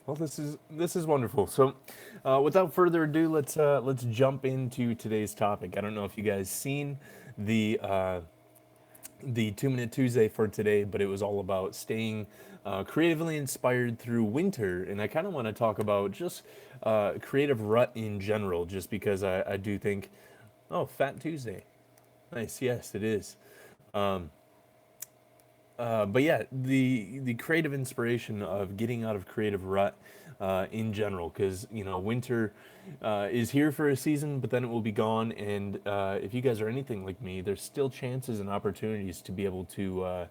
Well, this is wonderful. So, without further ado, let's jump into today's topic. I don't know if you guys seen the uh, the 2 Minute Tuesday for today, but it was all about staying creatively inspired through winter, and I kind of want to talk about just creative rut in general, just because I do think, oh, Fat Tuesday, nice, yes, it is. But yeah, the creative inspiration of getting out of creative rut in general, because winter is here for a season, but then it will be gone. And if you guys are anything like me, there's still chances and opportunities to be able to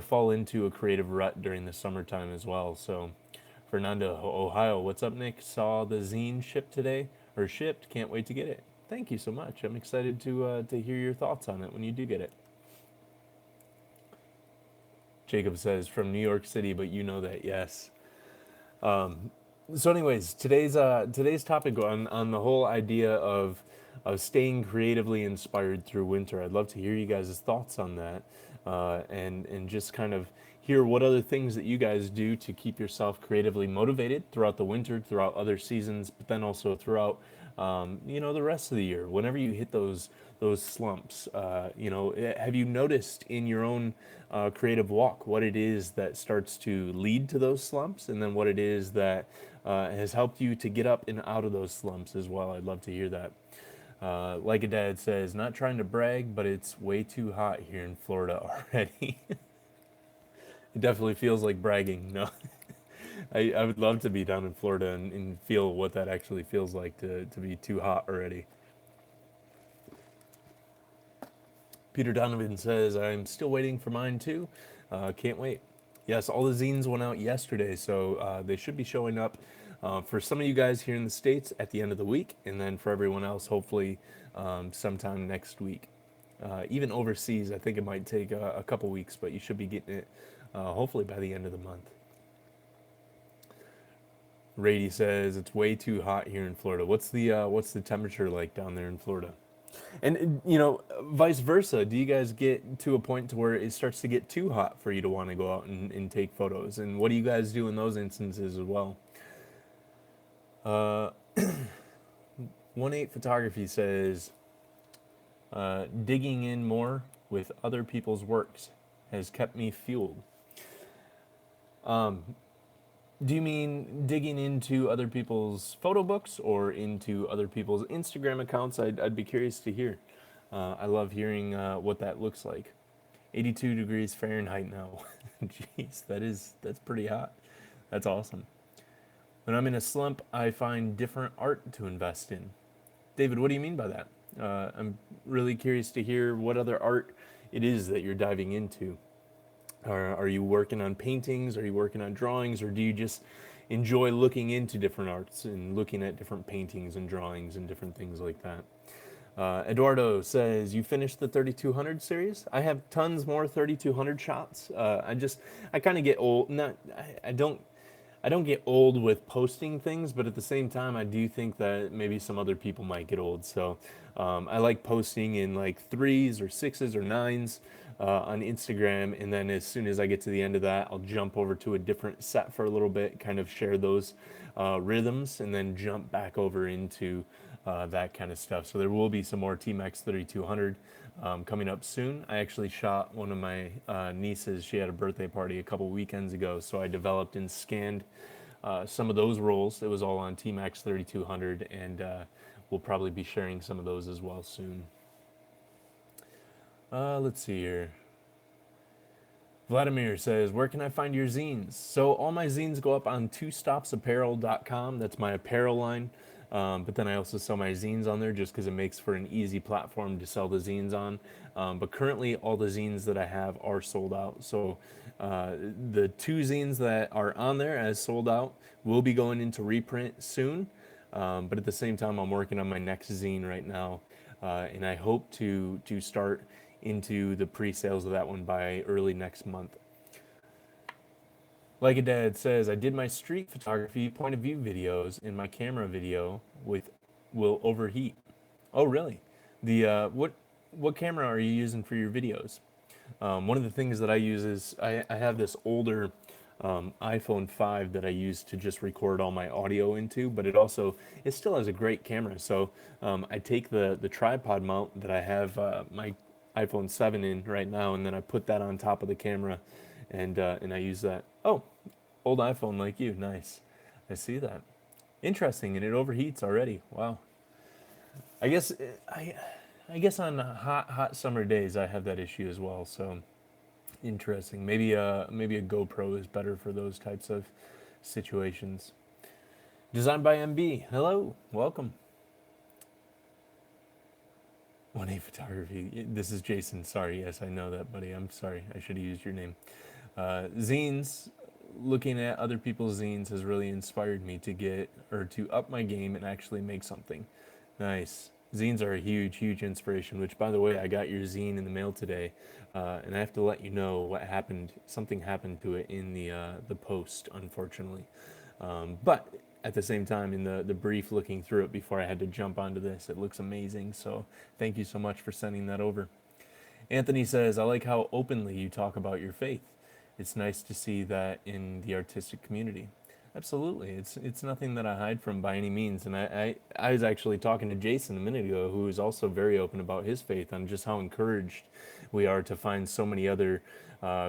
fall into a creative rut during the summertime as well. So, Fernando, Ohio, what's up, Nick? Saw the zine ship today or shipped. Can't wait to get it. Thank you so much. I'm excited to hear your thoughts on it when you do get it. Jacob says from New York City, but you know that, yes. So, anyways, today's topic on the whole idea of staying creatively inspired through winter. I'd love to hear you guys' thoughts on that, and just kind of hear what other things that you guys do to keep yourself creatively motivated throughout the winter, throughout other seasons, but then also throughout the rest of the year. Whenever you hit those slumps, have you noticed in your own creative walk what it is that starts to lead to those slumps, and then what it is that has helped you to get up and out of those slumps as well? I'd love to hear that. Like a dad says, not trying to brag, but it's way too hot here in Florida already. It definitely feels like bragging. No, I would love to be down in Florida and feel what that actually feels like to be too hot already. Peter Donovan says, I'm still waiting for mine too. Can't wait. Yes, all the zines went out yesterday, so they should be showing up for some of you guys here in the States at the end of the week, and then for everyone else, hopefully sometime next week. Even overseas, I think it might take a couple weeks, but you should be getting it hopefully by the end of the month. Rady says it's way too hot here in Florida. What's the temperature like down there in Florida? And vice versa. Do you guys get to a point to where it starts to get too hot for you to want to go out and take photos? And what do you guys do in those instances as well? Uh, 1-8 Photography says digging in more with other people's works has kept me fueled. Do you mean digging into other people's photo books or into other people's Instagram accounts? I'd be curious to hear. I love hearing what that looks like. 82 degrees Fahrenheit now. Jeez, that's pretty hot. That's awesome. When I'm in a slump, I find different art to invest in. David, what do you mean by that? I'm really curious to hear what other art it is that you're diving into. Are you working on paintings? Are you working on drawings? Or do you just enjoy looking into different arts and looking at different paintings and drawings and different things like that? Eduardo says, you finished the 3200 series? I have tons more 3200 shots. I kind of get old. I don't get old with posting things, but at the same time, I do think that maybe some other people might get old. So I like posting in like threes or sixes or nines on Instagram, and then as soon as I get to the end of that, I'll jump over to a different set for a little bit, kind of share those rhythms, and then jump back over into that kind of stuff. So there will be some more T-Max 3200 coming up soon. I actually shot one of my nieces. She had a birthday party a couple weekends ago, so I developed and scanned some of those rolls. It was all on T-Max 3200, and we'll probably be sharing some of those as well soon. Let's see here. Vladimir says, where can I find your zines? So all my zines go up on twostopsapparel.com. That's my apparel line. But then I also sell my zines on there just because it makes for an easy platform to sell the zines on. But currently all the zines that I have are sold out. So the two zines that are on there as sold out will be going into reprint soon. But at the same time, I'm working on my next zine right now. And I hope to start into the pre-sales of that one by early next month. Like a dad says, I did my street photography point of view videos, and my camera video will overheat. Oh, really? The what camera are you using for your videos? One of the things that I use is I have this older iPhone 5 that I use to just record all my audio into, but it still has a great camera. So I take the tripod mount that I have my iPhone 7 in right now, and then I put that on top of the camera, and I use that. Oh, old iPhone like you, nice. I see that. Interesting, and it overheats already. Wow. I guess I guess on hot summer days I have that issue as well. So interesting. Maybe a GoPro is better for those types of situations. Designed by MB. Hello, welcome. 1A Photography. This is Jason. Sorry, yes, I know that, buddy. I'm sorry. I should have used your name. Zines. Looking at other people's zines has really inspired me to up my game and actually make something. Nice. Zines are a huge, huge inspiration. Which, by the way, I got your zine in the mail today, and I have to let you know what happened. Something happened to it in the post, unfortunately. But at the same time, in the brief looking through it before I had to jump onto this, it looks amazing. So thank you so much for sending that over. Anthony says, I like how openly you talk about your faith. It's nice to see that in the artistic community. Absolutely. It's nothing that I hide from by any means. And I was actually talking to Jason a minute ago, who is also very open about his faith, on just how encouraged we are to find so many other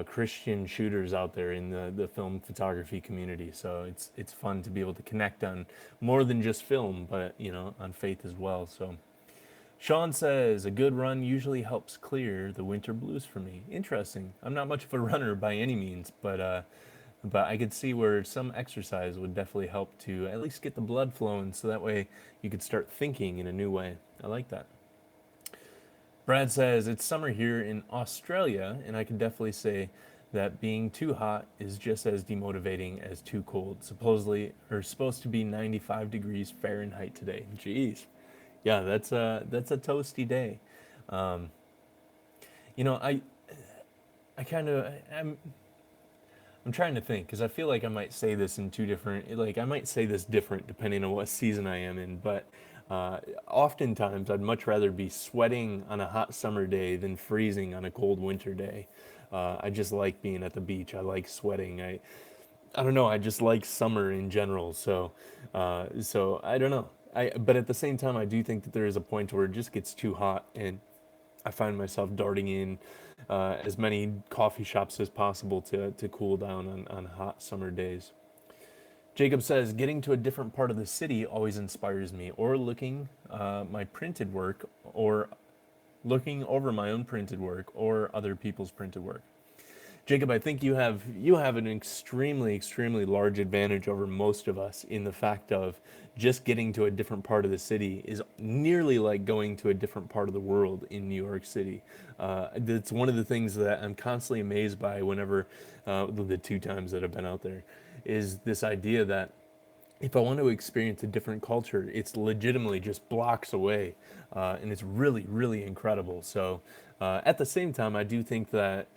Christian shooters out there in the film photography community. So it's fun to be able to connect on more than just film, but on faith as well. So Sean says, a good run usually helps clear the winter blues for me. Interesting. I'm not much of a runner by any means, but I could see where some exercise would definitely help to at least get the blood flowing, so that way you could start thinking in a new way. I like that. Brad says, it's summer here in Australia, and I can definitely say that being too hot is just as demotivating as too cold. Supposedly, or supposed to be 95 degrees Fahrenheit today. Jeez. Yeah, that's a toasty day. Um, I kind of I'm trying to think, because I feel like I might say this in two different, like I might say this different depending on what season I am in, but oftentimes I'd much rather be sweating on a hot summer day than freezing on a cold winter day. I just like being at the beach. I like sweating. I don't know. I just like summer in general. So I don't know. But at the same time, I do think that there is a point where it just gets too hot, and I find myself darting in as many coffee shops as possible to cool down on hot summer days. Jacob says, getting to a different part of the city always inspires me, or my printed work, or looking over my own printed work or other people's printed work. Jacob, I think you have an extremely large advantage over most of us in the fact of just getting to a different part of the city is nearly like going to a different part of the world in New York City. That's one of the things that I'm constantly amazed by whenever the two times that I've been out there is this idea that if I want to experience a different culture, it's legitimately just blocks away, and it's really incredible. So, at the same time, I do think that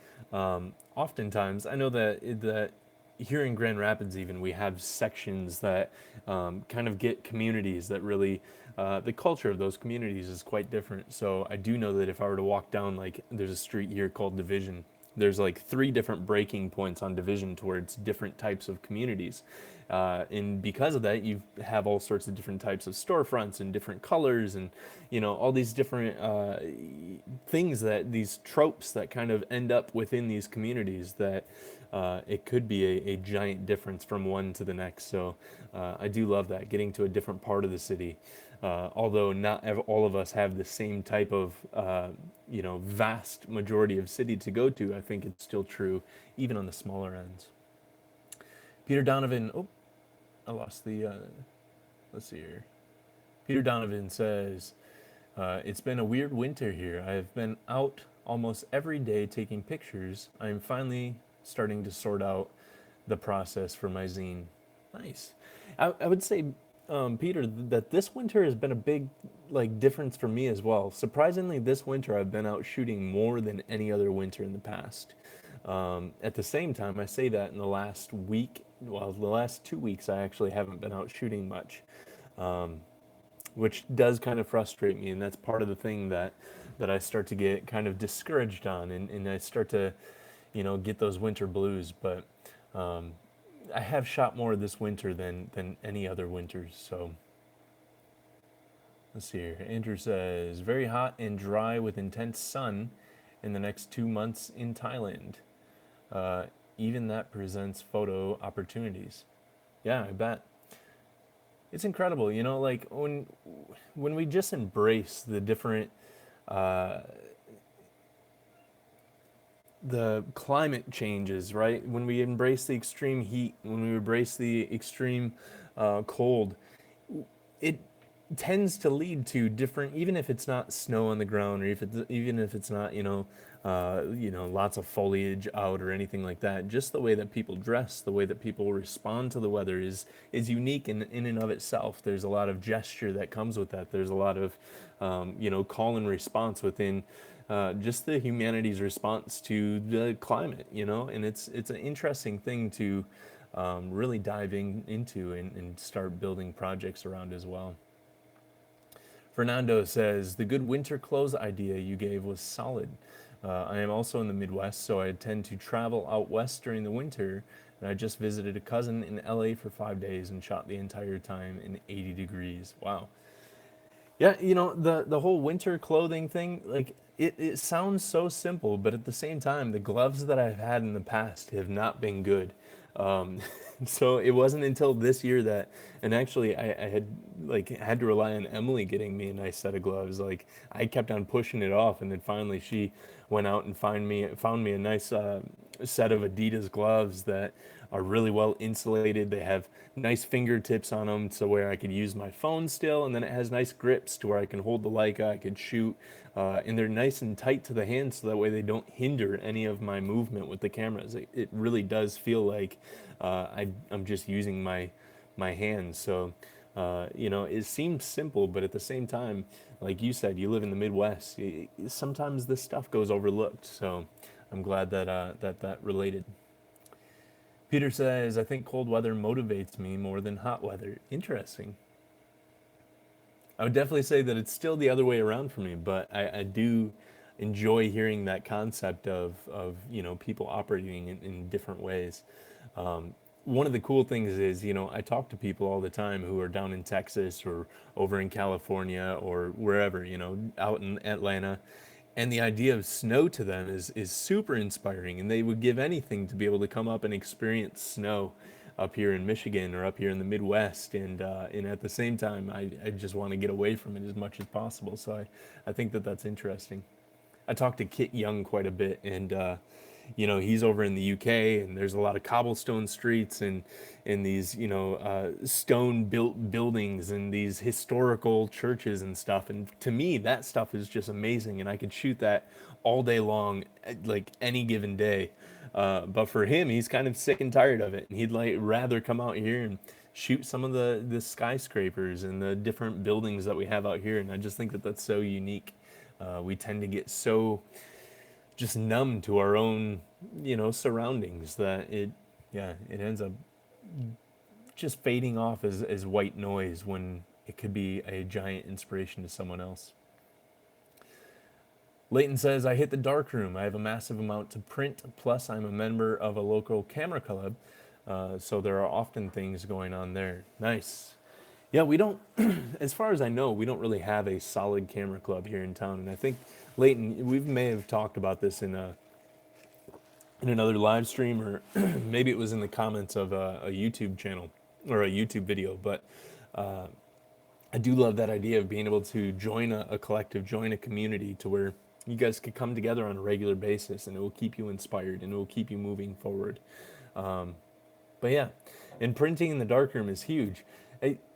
oftentimes I know that here in Grand Rapids, even we have sections that kind of get communities that really the culture of those communities is quite different. So I do know that if I were to walk down, like there's a street here called Division. There's like three different breaking points on Division towards different types of communities. And because of that, you have all sorts of different types of storefronts and different colors, and all these different things, that these tropes that kind of end up within these communities, that it could be a giant difference from one to the next. So I do love that, getting to a different part of the city. Although not all of us have the same type of vast majority of city to go to, I think it's still true even on the smaller ends. Peter Donovan, oh, I lost the, let's see here. Peter Donovan says, it's been a weird winter here. I've been out almost every day taking pictures. I'm finally starting to sort out the process for my zine. Nice. I would say, Peter, that this winter has been a big difference for me as well. Surprisingly, this winter I've been out shooting more than any other winter in the past. At the same time, I say that in the last week, well, the last 2 weeks, I actually haven't been out shooting much, which does kind of frustrate me, and that's part of the thing that I start to get kind of discouraged on, and I start to, get those winter blues. But I have shot more this winter than any other winters. So let's see here. Andrew says very hot and dry with intense sun in the next 2 months in Thailand. Uh, Even that presents photo opportunities. Yeah, I bet. It's incredible, you know, like when we just embrace the different the climate changes, right? When we embrace the extreme heat, when we embrace the extreme cold, it tends to lead to different, even if it's not snow on the ground, or if it's, even if it's not, lots of foliage out or anything like that. Just the way that people dress, the way that people respond to the weather is unique in and of itself. There's a lot of gesture that comes with that. There's a lot of call and response within just the humanity's response to the climate, and it's an interesting thing to really dive into and start building projects around as well. Fernando says, the good winter clothes idea you gave was solid. I am also in the Midwest, so I tend to travel out west during the winter, and I just visited a cousin in LA for 5 days and shot the entire time in 80 degrees. Wow. Yeah, the whole winter clothing thing, like it sounds so simple, but at the same time, the gloves that I've had in the past have not been good. Um, so it wasn't until this year that, and actually I had to rely on Emily getting me a nice set of gloves. Like I kept on pushing it off, and then finally she went out and found me a nice set of Adidas gloves that are really well insulated. They have nice fingertips on them so where I could use my phone still, and then it has nice grips to where I can hold the Leica, I could shoot, and they're nice and tight to the hand so that way they don't hinder any of my movement with the cameras. It really does feel like I'm just using my hands. So, it seems simple, but at the same time, like you said, you live in the Midwest. Sometimes this stuff goes overlooked. So, I'm glad that that related. Peter says, I think cold weather motivates me more than hot weather. Interesting. I would definitely say that it's still the other way around for me, but I do enjoy hearing that concept of people operating in different ways. One of the cool things is, I talk to people all the time who are down in Texas or over in California or wherever, out in Atlanta. And the idea of snow to them is super inspiring. And they would give anything to be able to come up and experience snow up here in Michigan or up here in the Midwest. And at the same time, I just want to get away from it as much as possible. So I think that that's interesting. I talked to Kit Young quite a bit, and he's over in the UK, and there's a lot of cobblestone streets and these stone built buildings and these historical churches and stuff. And to me, that stuff is just amazing, and I could shoot that all day long, like any given day. But for him, he's kind of sick and tired of it, and he'd like rather come out here and shoot some of the skyscrapers and the different buildings that we have out here. And I just think that that's so unique. We tend to get so just numb to our own, surroundings that it ends up just fading off as white noise when it could be a giant inspiration to someone else. Leighton says, I hit the darkroom. I have a massive amount to print, plus I'm a member of a local camera club, so there are often things going on there. Nice. Yeah, we don't, as far as I know, we don't really have a solid camera club here in town. And I think, Leighton, we may have talked about this in another live stream, or maybe it was in the comments of a YouTube channel or a YouTube video. But I do love that idea of being able to join a collective, join a community to where you guys could come together on a regular basis, and it will keep you inspired and it will keep you moving forward. But yeah, and printing in the darkroom is huge.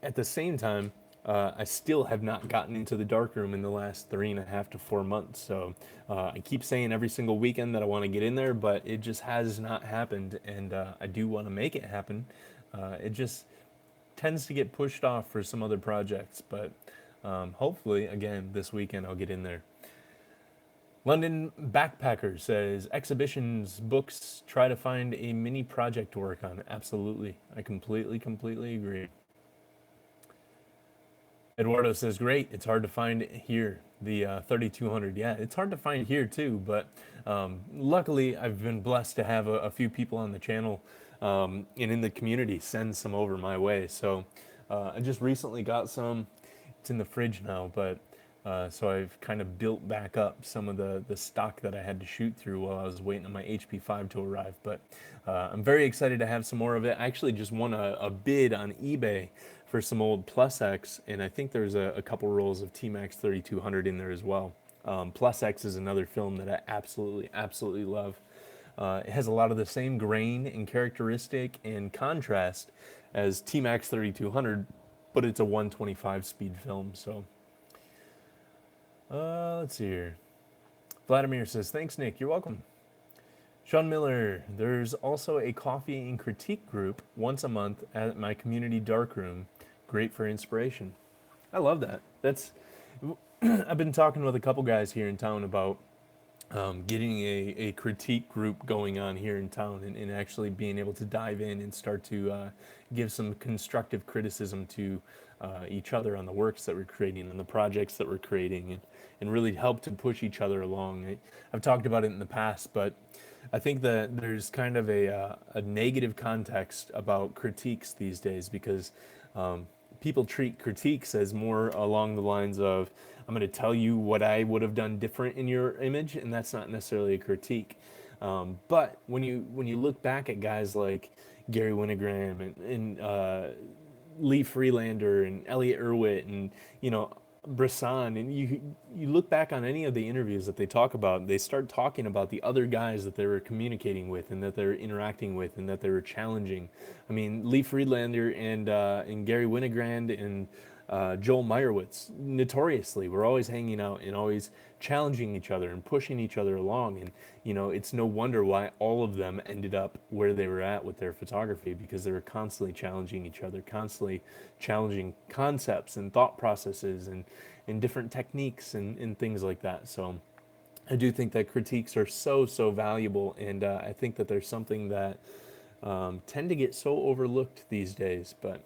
At the same time, I still have not gotten into the darkroom in the last 3.5 to 4 months. So I keep saying every single weekend that I want to get in there, but it just has not happened. And I do want to make it happen. It just tends to get pushed off for some other projects. But hopefully, again, this weekend I'll get in there. London Backpacker says, exhibitions, books, try to find a mini project to work on. Absolutely. I completely agree. Eduardo says, great. It's hard to find here, the 3200. Yeah, it's hard to find here too, but luckily I've been blessed to have a few people on the channel and in the community, send some over my way. So I just recently got some. It's in the fridge now, but so I've kind of built back up some of the stock that I had to shoot through while I was waiting on my HP5 to arrive. But I'm very excited to have some more of it. I actually just won a bid on eBay for some old Plus X, and I think there's a couple rolls of T-Max 3200 in there as well. Plus X is another film that I absolutely love. It has a lot of the same grain and characteristic and contrast as T-Max 3200, but it's a 125 speed film. So let's see here. Vladimir says, thanks, Nick. You're welcome. Sean Miller, there's also a coffee and critique group once a month at my community Darkroom. Great for inspiration. I love that. That's I've been talking with a couple guys here in town about getting a critique group going on here in town, and actually being able to dive in and start to give some constructive criticism to each other on the works that we're creating and the projects that we're creating, and really help to push each other along. I've talked about it in the past, but I think that there's kind of a negative context about critiques these days, because people treat critiques as more along the lines of, I'm going to tell you what I would have done different in your image, and that's not necessarily a critique. But when you look back at guys like Gary Winogrand and Lee Freelander and Elliot Erwitt and Brisson, and you look back on any of the interviews that they talk about, they start talking about the other guys that they were communicating with and that they were interacting with and that they were challenging. I mean, Lee Freelander and Gary Winogrand and Joel Meyerowitz, notoriously, were always hanging out and always challenging each other and pushing each other along. And it's no wonder why all of them ended up where they were at with their photography, because they were constantly challenging each other, constantly challenging concepts and thought processes and different techniques and things like that. So I do think that critiques are so valuable, and I think that there's something that tend to get so overlooked these days. But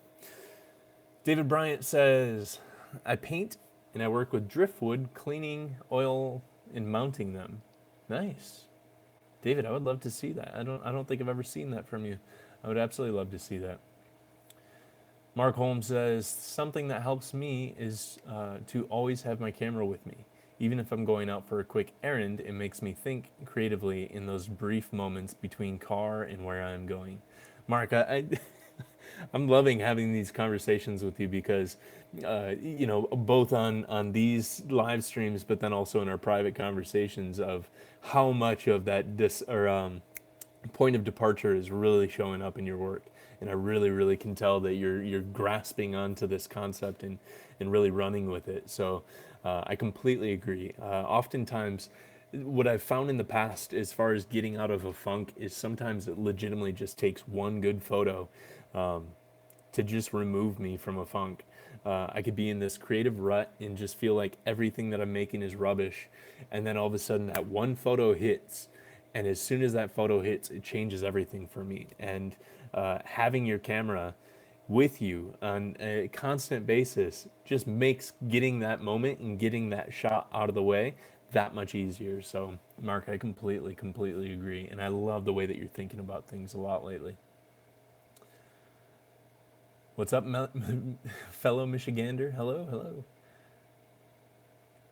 David Bryant says, I paint and I work with driftwood, cleaning, oil, and mounting them. Nice. David, I would love to see that. I don't think I've ever seen that from you. I would absolutely love to see that. Mark Holmes says, something that helps me is to always have my camera with me. Even if I'm going out for a quick errand, it makes me think creatively in those brief moments between car and where I'm going. Mark, I'm loving having these conversations with you, because, both on these live streams, but then also in our private conversations, of how much of that point of departure is really showing up in your work. And I really can tell that you're grasping onto this concept and really running with it. So I completely agree. Oftentimes, what I've found in the past, as far as getting out of a funk, is sometimes it legitimately just takes one good photo to just remove me from a funk. I could be in this creative rut and just feel like everything that I'm making is rubbish, and then all of a sudden that one photo hits, and as soon as that photo hits, it changes everything for me. And having your camera with you on a constant basis just makes getting that moment and getting that shot out of the way that much easier. So, Mark, I completely agree, and I love the way that you're thinking about things a lot lately. What's up, fellow Michigander? Hello.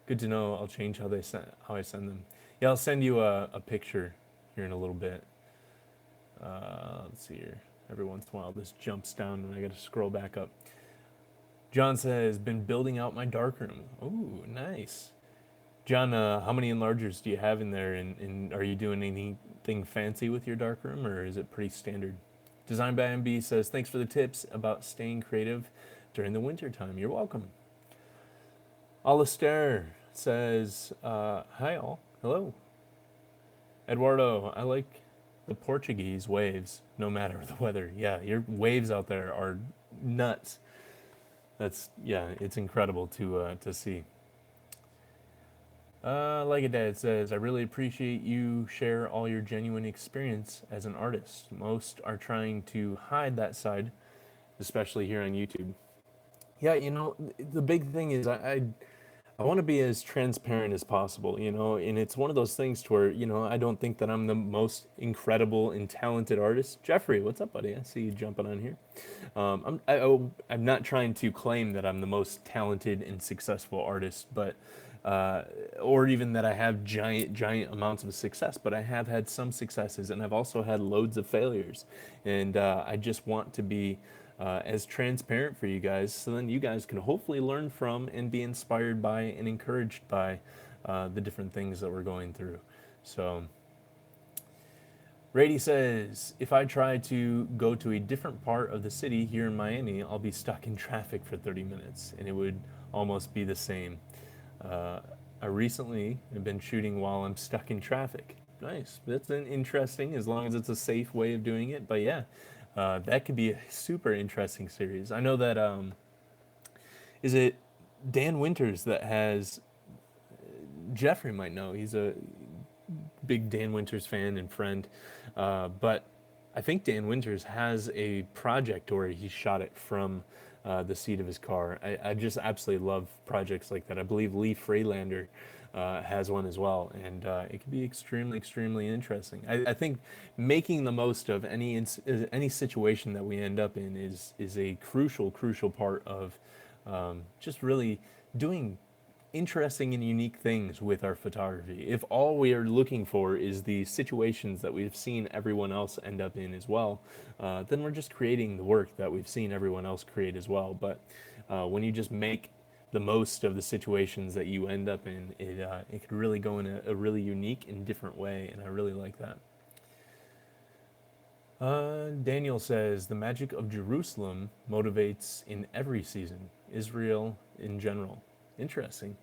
Good to know. I'll change how I send them. Yeah, I'll send you a picture here in a little bit. Let's see here. Every once in a while, this jumps down, and I got to scroll back up. John says, been building out my darkroom. Ooh, nice. John, how many enlargers do you have in there, and are you doing anything fancy with your darkroom, or is it pretty standard? Design by MB says, thanks for the tips about staying creative during the winter time. You're welcome. Alistair says, hi all. Hello. Eduardo, I like the Portuguese waves, no matter the weather. Yeah, your waves out there are nuts. It's incredible to see. Like a Dad says, I really appreciate you share all your genuine experience as an artist. Most are trying to hide that side, especially here on YouTube. Yeah, the big thing is I I want to be as transparent as possible, and it's one of those things to where, I don't think that I'm the most incredible and talented artist. Jeffrey, what's up, buddy? I see you jumping on here. I'm not trying to claim that I'm the most talented and successful artist, but or even that I have giant amounts of success, but I have had some successes, and I've also had loads of failures, and I just want to be as transparent for you guys, so then you guys can hopefully learn from and be inspired by and encouraged by the different things that we're going through. So Rady says, if I try to go to a different part of the city here in Miami, I'll be stuck in traffic for 30 minutes, and it would almost be the same. Uh, I recently have been shooting while I'm stuck in traffic. Nice. That's an interesting, as long as it's a safe way of doing it. But yeah, that could be a super interesting series. I know that, is it Dan Winters that has, Jeffrey might know, he's a big Dan Winters fan and friend. But I think Dan Winters has a project where he shot it from the seat of his car. I just absolutely love projects like that. I believe Lee Freelander has one as well, and it can be extremely interesting. I think making the most of any situation that we end up in is a crucial part of just really doing interesting and unique things with our photography. If all we are looking for is the situations that we've seen everyone else end up in as well, then we're just creating the work that we've seen everyone else create as well. But when you just make the most of the situations that you end up in, it could really go in a really unique and different way, and I really like that. Daniel says the magic of Jerusalem motivates in every season. Israel in general. Interesting.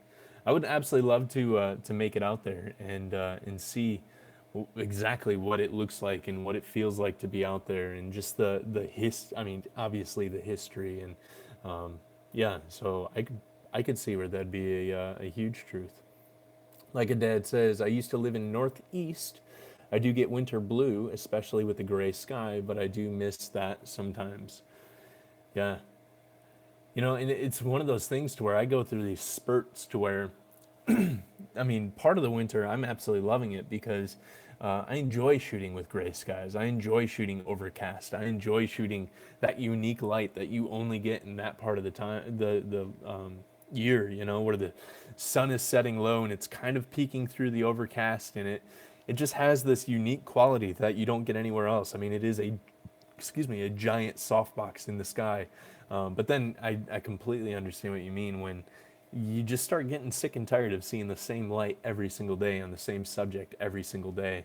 I would absolutely love to make it out there and see exactly what it looks like and what it feels like to be out there, and just I mean, obviously the history, and yeah. So I could see where that'd be a huge truth. Like a dad says, I used to live in Northeast. I do get winter blue, especially with the gray sky, but I do miss that sometimes. Yeah. And it's one of those things to where I go through these spurts to where, I mean, part of the winter, I'm absolutely loving it because I enjoy shooting with gray skies. I enjoy shooting overcast. I enjoy shooting that unique light that you only get in that part of the time, the year, where the sun is setting low and it's kind of peeking through the overcast, and it just has this unique quality that you don't get anywhere else. I mean, it is a giant softbox in the sky. But then I completely understand what you mean when you just start getting sick and tired of seeing the same light every single day on the same subject every single day,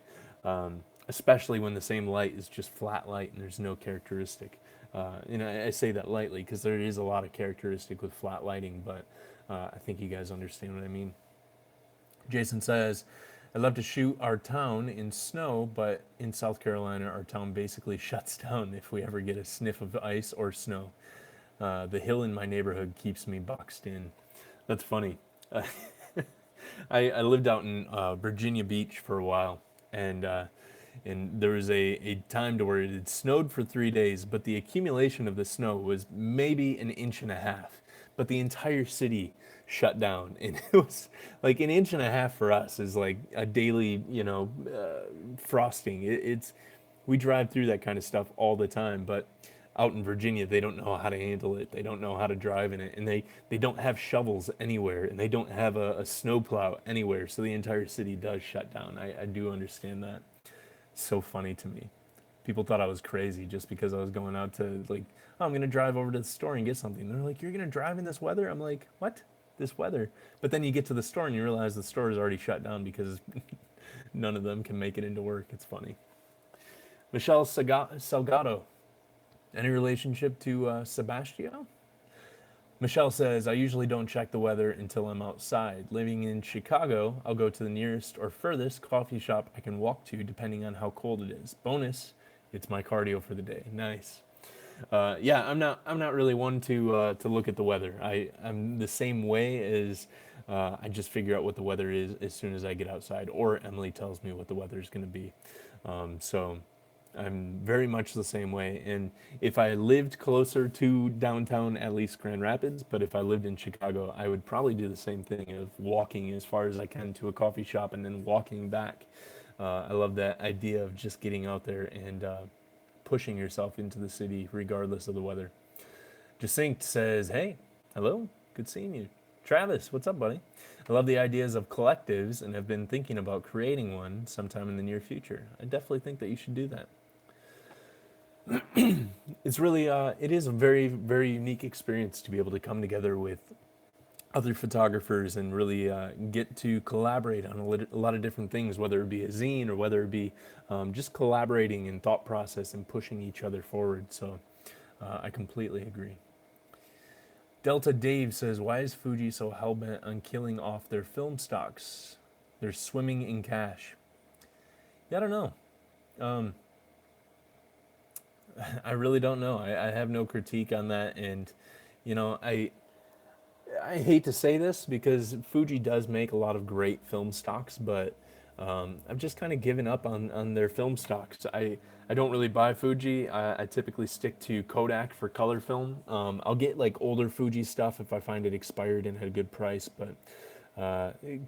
especially when the same light is just flat light and there's no characteristic. I say that lightly because there is a lot of characteristic with flat lighting, but I think you guys understand what I mean. Jason says, I'd love to shoot our town in snow, but in South Carolina, our town basically shuts down if we ever get a sniff of ice or snow. The hill in my neighborhood keeps me boxed in. That's funny. I lived out in Virginia Beach for a while, and there was a time to where it had snowed for 3 days, but the accumulation of the snow was maybe an inch and a half. But the entire city shut down, and it was like an inch and a half for us is like a daily, frosting. It's we drive through that kind of stuff all the time, but out in Virginia, they don't know how to handle it. They don't know how to drive in it, and they don't have shovels anywhere, and they don't have a snowplow anywhere. So the entire city does shut down. I do understand that. So funny to me. People thought I was crazy just because I was going out to like, oh, I'm gonna drive over to the store and get something. They're like, you're gonna drive in this weather? I'm like, what? This weather? But then you get to the store and you realize the store is already shut down because none of them can make it into work. It's funny. Michelle Salgado, any relationship to Sebastio? Michelle says, I usually don't check the weather until I'm outside. Living in Chicago, I'll go to the nearest or furthest coffee shop I can walk to depending on how cold it is. Bonus, it's my cardio for the day. Nice. Yeah, I'm not really one to look at the weather. I'm the same way as I just figure out what the weather is as soon as I get outside, or Emily tells me what the weather is going to be. So I'm very much the same way. And if I lived closer to downtown, at least Grand Rapids, but if I lived in Chicago, I would probably do the same thing of walking as far as I can to a coffee shop and then walking back. I love that idea of just getting out there and pushing yourself into the city regardless of the weather. Jacinct says, "Hey, hello, good seeing you." Travis, what's up, buddy? I love the ideas of collectives and have been thinking about creating one sometime in the near future. I definitely think that you should do that. It's really, it is a very, very unique experience to be able to come together with other photographers and really get to collaborate on a lot of different things, whether it be a zine or whether it be just collaborating in thought process and pushing each other forward. So I completely agree. Delta Dave says, "Why is Fuji so hellbent on killing off their film stocks? They're swimming in cash." Yeah, I don't know. Um, I really don't know. I have no critique on that, and you know, I hate to say this because Fuji does make a lot of great film stocks, but I've just kind of given up on their film stocks. I don't really buy Fuji. I typically stick to Kodak for color film. I'll get like older Fuji stuff if I find it expired and at a good price, but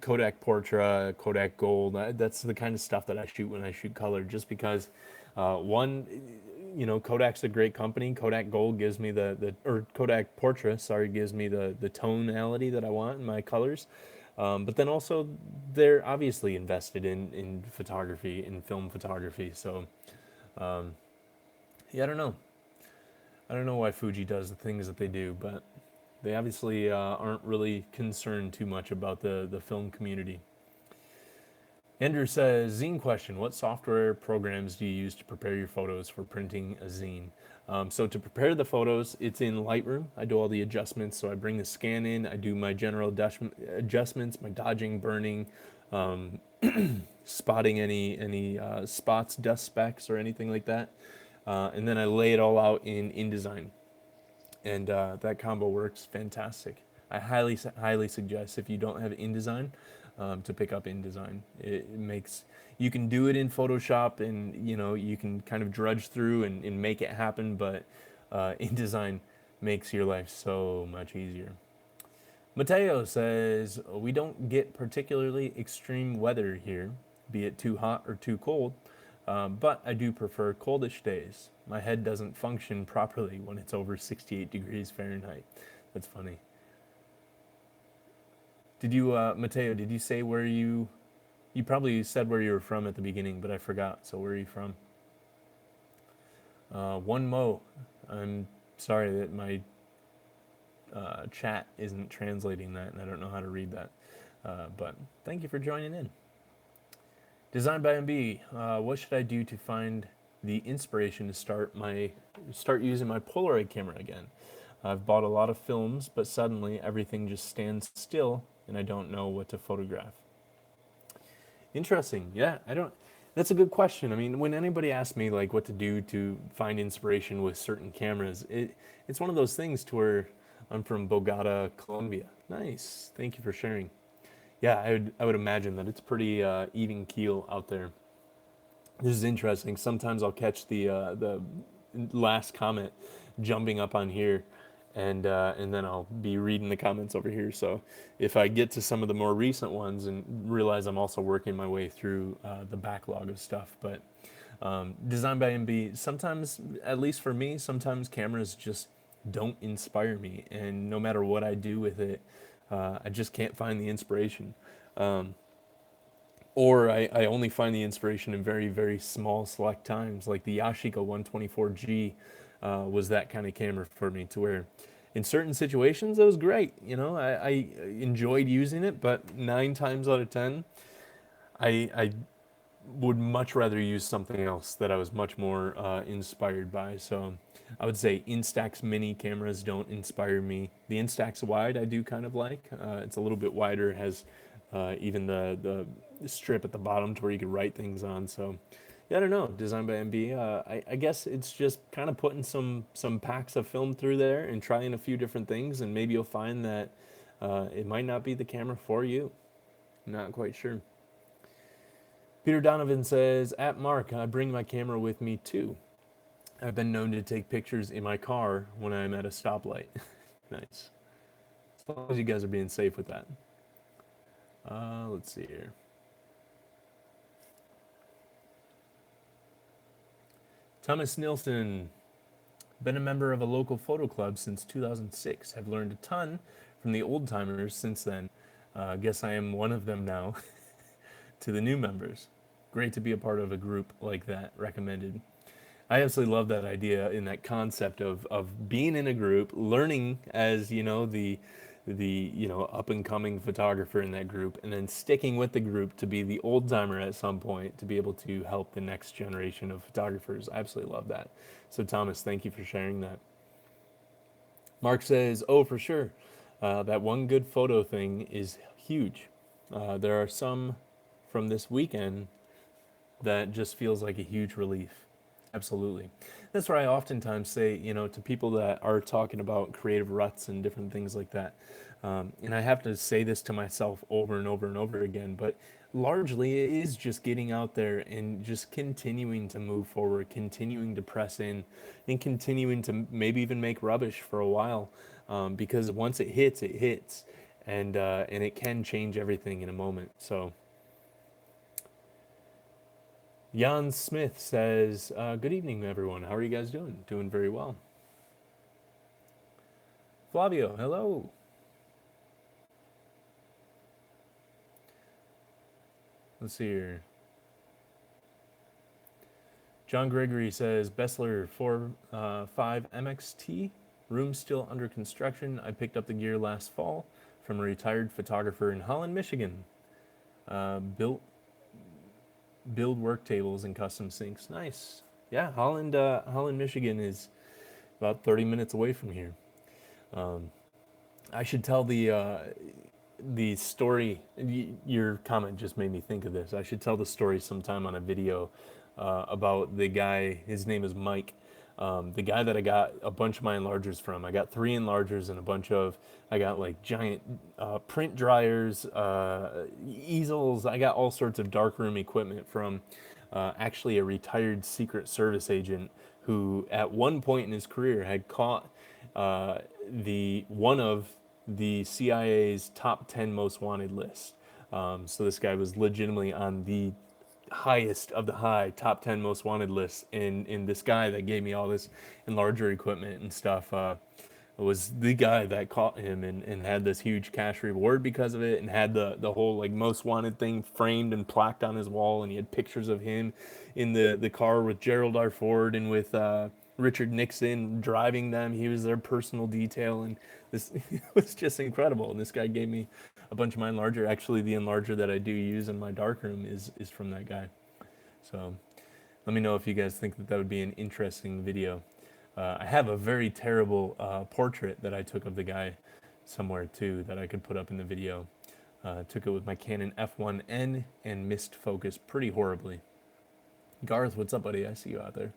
Kodak Portra, Kodak Gold, that's the kind of stuff that I shoot when I shoot color, just because one, you know, Kodak's a great company. Kodak Gold gives me or Kodak Portra, sorry, gives me the tonality that I want in my colors. But then also, they're obviously invested in photography, in film photography. So, yeah, I don't know. I don't know why Fuji does the things that they do, but they obviously aren't really concerned too much about the film community. Andrew says, "Zine question, what software programs do you use to prepare your photos for printing a zine?" So to prepare the photos, it's in Lightroom. I do all the adjustments. So I bring the scan in, I do my general adjustments, my dodging, burning, um, spotting any spots, dust specks, or anything like that. And then I lay it all out in InDesign. And that combo works fantastic. I highly suggest, if you don't have InDesign, to pick up InDesign. It makes, you can do it in Photoshop, and you know, you can kind of drudge through and make it happen, but InDesign makes your life so much easier. Mateo says, "We don't get particularly extreme weather here, be it too hot or too cold, but I do prefer coldish days. My head doesn't function properly when it's over 68 degrees Fahrenheit." That's funny. Did you, Mateo, did you say where you probably said where you were from at the beginning, but I forgot. So where are you from? One Mo. I'm sorry that my chat isn't translating that, and I don't know how to read that. But thank you for joining in. Designed by MB. What should I do to find the inspiration to start using my Polaroid camera again? I've bought a lot of films, but suddenly everything just stands still, and I don't know what to photograph. Interesting. Yeah, I don't. That's a good question. I mean, when anybody asks me like what to do to find inspiration with certain cameras, it's one of those things to where I'm from Bogota, Colombia. Nice. Thank you for sharing. Yeah, I would imagine that it's pretty even keel out there. This is interesting. Sometimes I'll catch the last comment jumping up on here, and then I'll be reading the comments over here. So if I get to some of the more recent ones and realize I'm also working my way through the backlog of stuff, but designed by MB, sometimes, at least for me, sometimes cameras just don't inspire me, and no matter what I do with it, I just can't find the inspiration. Um, or I only find the inspiration in very, very small select times. Like the Yashica 124G was that kind of camera for me, to where in certain situations it was great. You know, I enjoyed using it, but 9 times out of 10, I would much rather use something else that I was much more inspired by. So I would say Instax mini cameras don't inspire me. The Instax wide I do kind of like. It's a little bit wider, has even the strip at the bottom to where you can write things on. So yeah, I don't know. Designed by MB. I guess it's just kind of putting some packs of film through there and trying a few different things, and maybe you'll find that it might not be the camera for you. Not quite sure. Peter Donovan says, at Mark, I bring my camera with me too. I've been known to take pictures in my car when I'm at a stoplight. Nice. As long as you guys are being safe with that. Let's see here. Thomas Nilsson, been a member of a local photo club since 2006. Have learned a ton from the old timers since then. Guess I am one of them now. To the new members, great to be a part of a group like that. Recommended. I absolutely love that idea and that concept of being in a group, learning as the up and coming photographer in that group, and then sticking with the group to be the old timer at some point to be able to help the next generation of photographers. I absolutely love that. So Thomas, thank you for sharing that. Mark says, "Oh, for sure, that one good photo thing is huge. There are some from this weekend that just feels like a huge relief." Absolutely. That's why I oftentimes say, to people that are talking about creative ruts and different things like that. And I have to say this to myself over and over and over again, but largely it is just getting out there and just continuing to move forward, continuing to press in, and continuing to maybe even make rubbish for a while. Because once it hits, it hits. And it can change everything in a moment. So Jan Smith says, good evening, everyone. How are you guys doing? Doing very well. Flavio, hello. Let's see here. John Gregory says, Bessler 4.5 MXT, room still under construction. I picked up the gear last fall from a retired photographer in Holland, Michigan. Build work tables and custom sinks. Nice. Yeah, Holland, Michigan is about 30 minutes away from here. I should tell the story. Your comment just made me think of this. I should tell the story sometime on a video about the guy. His name is Mike. The guy that I got a bunch of my enlargers from. I got 3 enlargers and a bunch of. I got like giant print dryers, easels. I got all sorts of darkroom equipment from actually a retired Secret Service agent who, at one point in his career, had caught the one of the CIA's top 10 most wanted list. So this guy was legitimately on the highest of the high top 10 most wanted lists. And this guy that gave me all this enlarger equipment and stuff was the guy that caught him and had this huge cash reward because of it, and had the whole like most wanted thing framed and plaqued on his wall, and he had pictures of him in the car with Gerald R. Ford and with Richard Nixon driving them. He was their personal detail, and this it was just incredible. And this guy gave me a bunch of my enlarger. Actually, the enlarger that I do use in my darkroom is from that guy. So let me know if you guys think that would be an interesting video. I have a very terrible portrait that I took of the guy somewhere too that I could put up in the video. Took it with my Canon F1N and missed focus pretty horribly. Garth, what's up, buddy? I see you out there.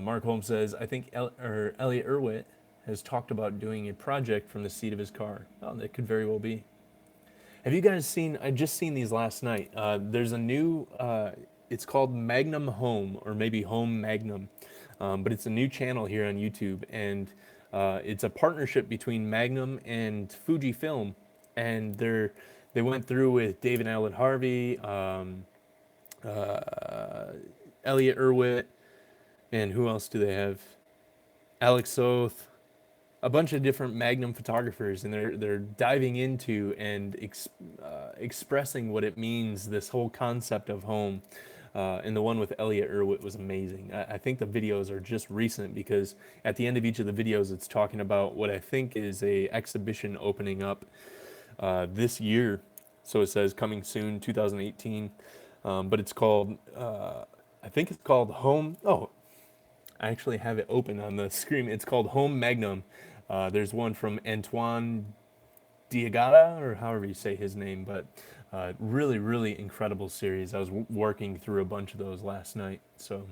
Mark Holmes says, I think Elliot Erwitt has talked about doing a project from the seat of his car. Oh, that could very well be. Have you guys seen, I just seen these last night. There's a new, it's called Magnum Home, or maybe Home Magnum. But it's a new channel here on YouTube, and it's a partnership between Magnum and Fujifilm, and they went through with David Allen Harvey, Elliot Erwitt, and who else do they have? Alex Soth, a bunch of different Magnum photographers, and they're diving into and expressing what it means, this whole concept of home. And the one with Elliot Erwitt was amazing. I think the videos are just recent because at the end of each of the videos, it's talking about what I think is a exhibition opening up this year. So it says coming soon, 2018. But it's called, I think it's called Home. Oh, I actually have it open on the screen. It's called Home Magnum. There's one from Antoine Diagata, or however you say his name, but really, really incredible series. I was working through a bunch of those last night. So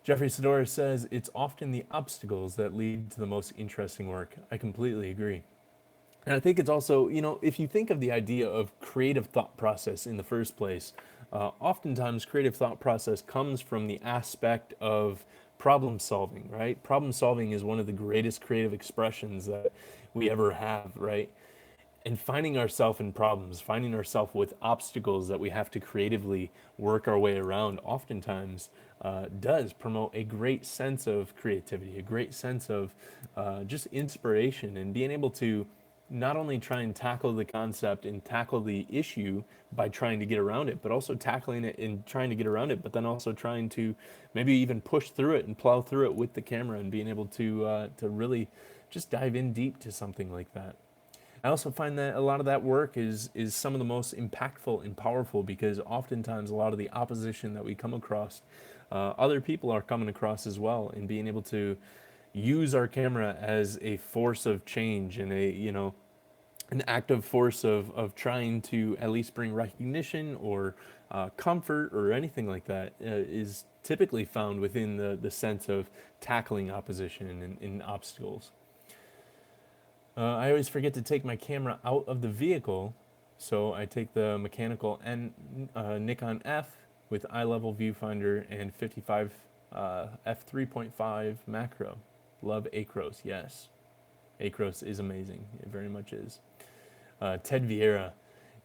Jeffrey Sidora says, it's often the obstacles that lead to the most interesting work. I completely agree. And I think it's also, if you think of the idea of creative thought process in the first place, oftentimes creative thought process comes from the aspect of problem solving, right? Problem solving is one of the greatest creative expressions that we ever have, right? And finding ourselves in problems, finding ourselves with obstacles that we have to creatively work our way around, oftentimes does promote a great sense of creativity, a great sense of just inspiration, and being able to not only try and tackle the concept and tackle the issue by trying to get around it, but also tackling it and trying to get around it, but then also trying to maybe even push through it and plow through it with the camera and being able to really just dive in deep to something like that. I also find that a lot of that work is some of the most impactful and powerful, because oftentimes a lot of the opposition that we come across, other people are coming across as well, and being able to use our camera as a force of change and a an active force of trying to at least bring recognition or comfort or anything like that is typically found within the sense of tackling opposition and obstacles. I always forget to take my camera out of the vehicle, so I take the mechanical Nikon F with eye level viewfinder and 55 f3.5 macro. Love Acros, yes. Acros is amazing. It very much is. Ted Vieira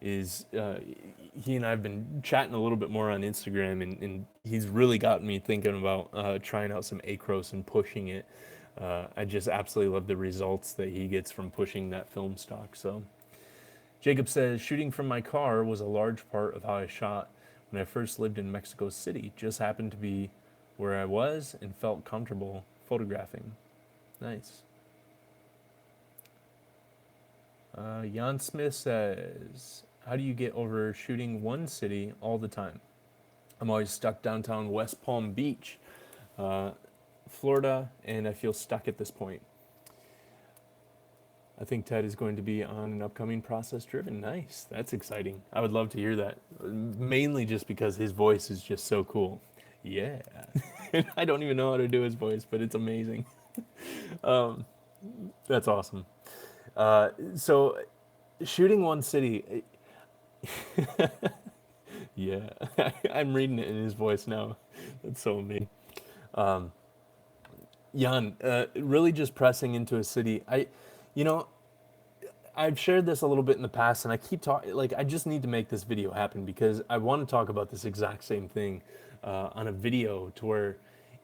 is he and I have been chatting a little bit more on Instagram, and he's really gotten me thinking about trying out some Acros and pushing it. I just absolutely love the results that he gets from pushing that film stock. So Jacob says, shooting from my car was a large part of how I shot when I first lived in Mexico City. Just happened to be where I was and felt comfortable photographing. Nice. Jan Smith says, how do you get over shooting one city all the time? I'm always stuck downtown West Palm Beach, Florida, and I feel stuck at this point. I think Ted is going to be on an upcoming process driven. Nice. That's exciting. I would love to hear that. Mainly just because his voice is just so cool. Yeah. I don't even know how to do his voice, but it's amazing. That's awesome. So, shooting one city. Yeah. I'm reading it in his voice now. That's so amazing. Jan, really just pressing into a city. You know, I've shared this a little bit in the past, and I keep talking. Like, I just need to make this video happen because I want to talk about this exact same thing on a video, to where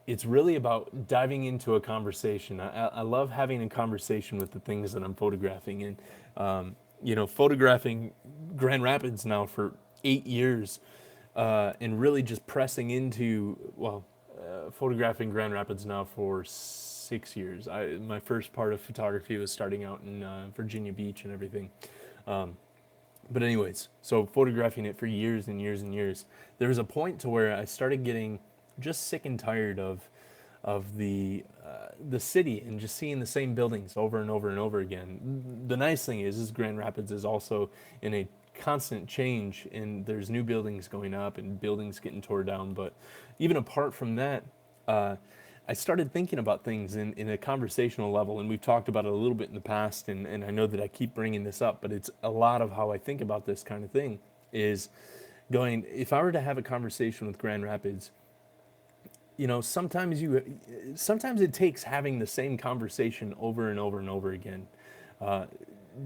it's really about diving into a conversation. I love having a conversation with the things that I'm photographing, and photographing Grand Rapids now for 8 years, and really just pressing into photographing Grand Rapids now for 6 years. My first part of photography was starting out in Virginia Beach and everything. But anyways, so photographing it for years and years and years, there was a point to where I started getting just sick and tired of the city and just seeing the same buildings over and over and over again. The nice thing is Grand Rapids is also in a constant change, and there's new buildings going up and buildings getting torn down. But even apart from that, I started thinking about things in a conversational level, and we've talked about it a little bit in the past, and I know that I keep bringing this up, but it's a lot of how I think about this kind of thing, is going, if I were to have a conversation with Grand Rapids, sometimes it takes having the same conversation over and over and over again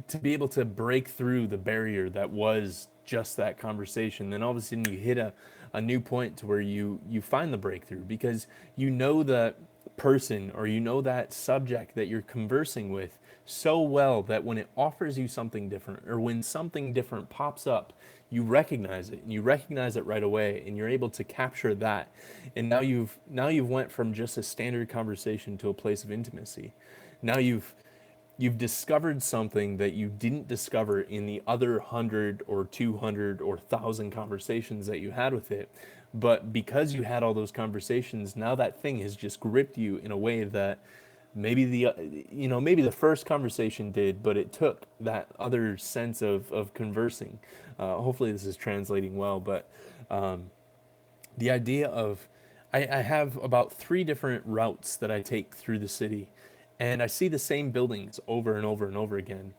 to be able to break through the barrier that was just that conversation. Then all of a sudden you hit a new point to where you find the breakthrough, because that person or that subject that you're conversing with so well that when it offers you something different, or when something different pops up, you recognize it, and you recognize it right away, and you're able to capture that. And now you've went from just a standard conversation to a place of intimacy. Now you've discovered something that you didn't discover in the other 100 or 200 or 1,000 conversations that you had with it. But because you had all those conversations, now that thing has just gripped you in a way that maybe the first conversation did, but it took that other sense of conversing. Hopefully this is translating well, but the idea of, I have about 3 different routes that I take through the city, and I see the same buildings over and over and over again.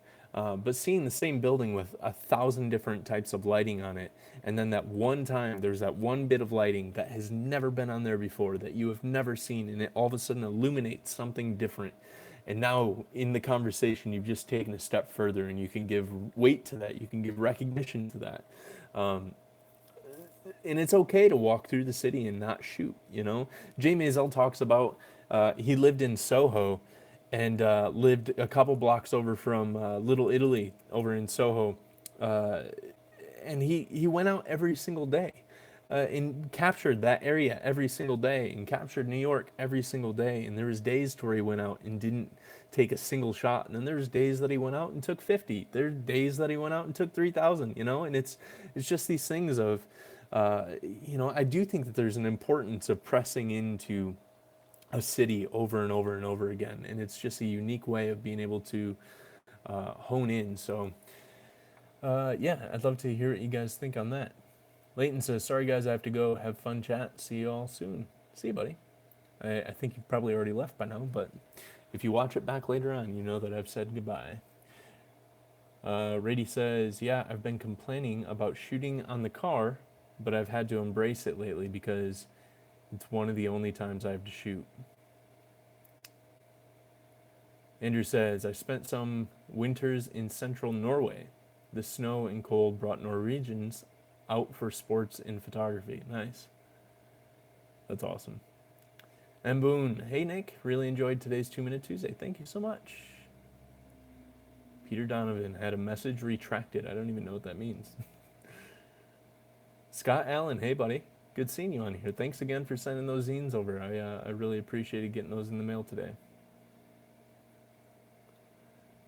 But seeing the same building with 1,000 different types of lighting on it, and then that one time there's that one bit of lighting that has never been on there before, that you have never seen, and it all of a sudden illuminates something different. And now in the conversation, you've just taken a step further, and you can give weight to that. You can give recognition to that. Um, and it's okay to walk through the city and not shoot. Jay Maisel talks about he lived in Soho and lived a couple blocks over from Little Italy over in Soho, uh, and he went out every single day and captured that area every single day and captured New York every single day. And there was days where he went out and didn't take a single shot, and then there's days that he went out and took 50. There's days that he went out and took 3,000. And it's just these things of I do think that there's an importance of pressing into a city over and over and over again, and it's just a unique way of being able to hone in. So yeah, I'd love to hear what you guys think on that. Leighton says, sorry guys, I have to go. Have fun chat. See you all soon. See you, buddy. I think you probably already left by now, but if you watch it back later on, you know that I've said goodbye. Rady says, yeah, I've been complaining about shooting on the car, but I've had to embrace it lately because it's one of the only times I have to shoot. Andrew says, I spent some winters in central Norway. The snow and cold brought Norwegians out for sports and photography. Nice. That's awesome. And Boone, hey Nick, really enjoyed today's 2-Minute Tuesday. Thank you so much. Peter Donovan had a message retracted. I don't even know what that means. Scott Allen, hey buddy. Good seeing you on here. Thanks again for sending those zines over. I really appreciated getting those in the mail today.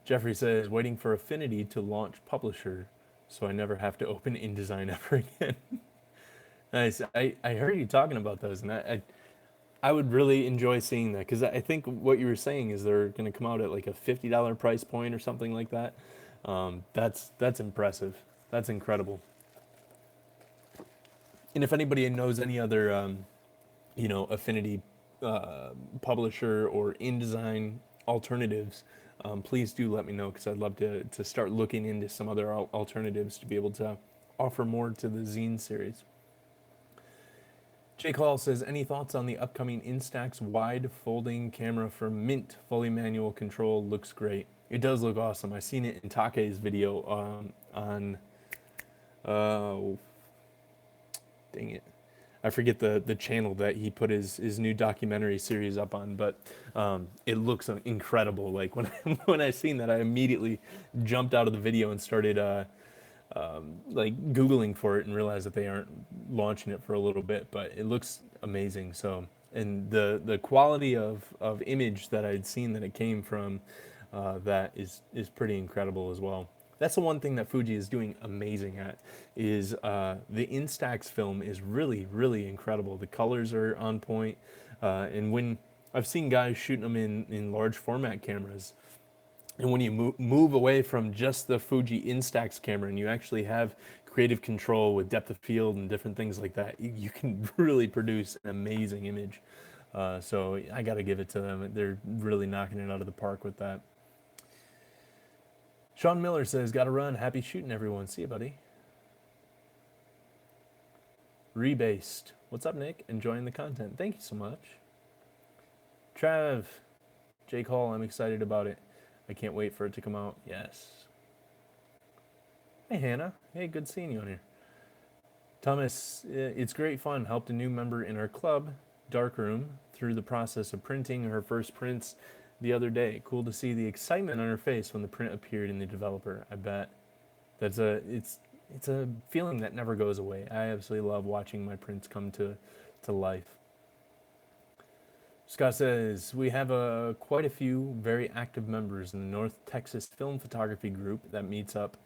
Jeffrey says, waiting for Affinity to launch Publisher so I never have to open InDesign ever again. Nice. I heard you talking about those, and I would really enjoy seeing that, because I think what you were saying is they're going to come out at like a $50 price point or something like that. That's impressive. That's incredible. And if anybody knows any other, Affinity publisher or InDesign alternatives, please do let me know, because I'd love to start looking into some other alternatives to be able to offer more to the zine series. Jake Hall says, any thoughts on the upcoming Instax wide folding camera from Mint? Fully manual control, looks great. It does look awesome. I seen it in Take's video on dang it, I forget the channel that he put his new documentary series up on, but it looks incredible. Like when when I seen that, I immediately jumped out of the video and started like Googling for it, and realized that they aren't launching it for a little bit, but it looks amazing. So, and the quality of image that I'd seen that it came from, that is pretty incredible as well. That's the one thing that Fuji is doing amazing at, is the Instax film is really, really incredible. The colors are on point, and when I've seen guys shooting them in large format cameras, and when you move away from just the Fuji Instax camera and you actually have creative control with depth of field and different things like that, you can really produce an amazing image. So I got to give it to them. They're really knocking it out of the park with that. Sean Miller says, gotta run. Happy shooting, everyone. See you, buddy. Rebased. What's up, Nick? Enjoying the content. Thank you so much. Trav. Jake Hall, I'm excited about it. I can't wait for it to come out. Yes. Hey, Hannah. Hey, good seeing you on here. Thomas, it's great fun. Helped a new member in our club, Darkroom, through the process of printing her first prints the other day. Cool to see the excitement on her face when the print appeared in the developer. I bet it's a feeling that never goes away. I absolutely love watching my prints come to life. Scott says, we have quite a few very active members in the North Texas Film Photography group that meets up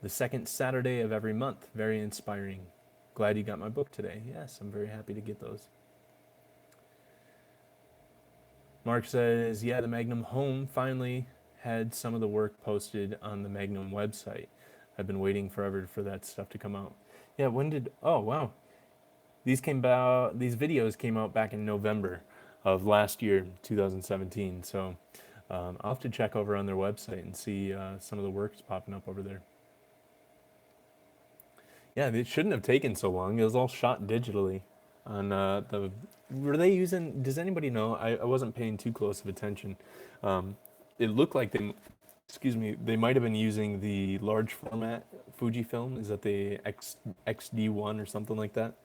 the second Saturday of every month. Very inspiring. Glad you got my book today. Yes, I'm very happy to get those. Mark says, yeah, the Magnum Home finally had some of the work posted on the Magnum website. I've been waiting forever for that stuff to come out. Yeah, oh wow. These videos came out back in November of last year, 2017. So I'll have to check over on their website and see some of the works popping up over there. Yeah, it shouldn't have taken so long. It was all shot digitally on the. Were they using? Does anybody know? I wasn't paying too close of attention. Um, it looked like they, excuse me, they might have been using the large format Fujifilm. Is that the XD1 or something like that?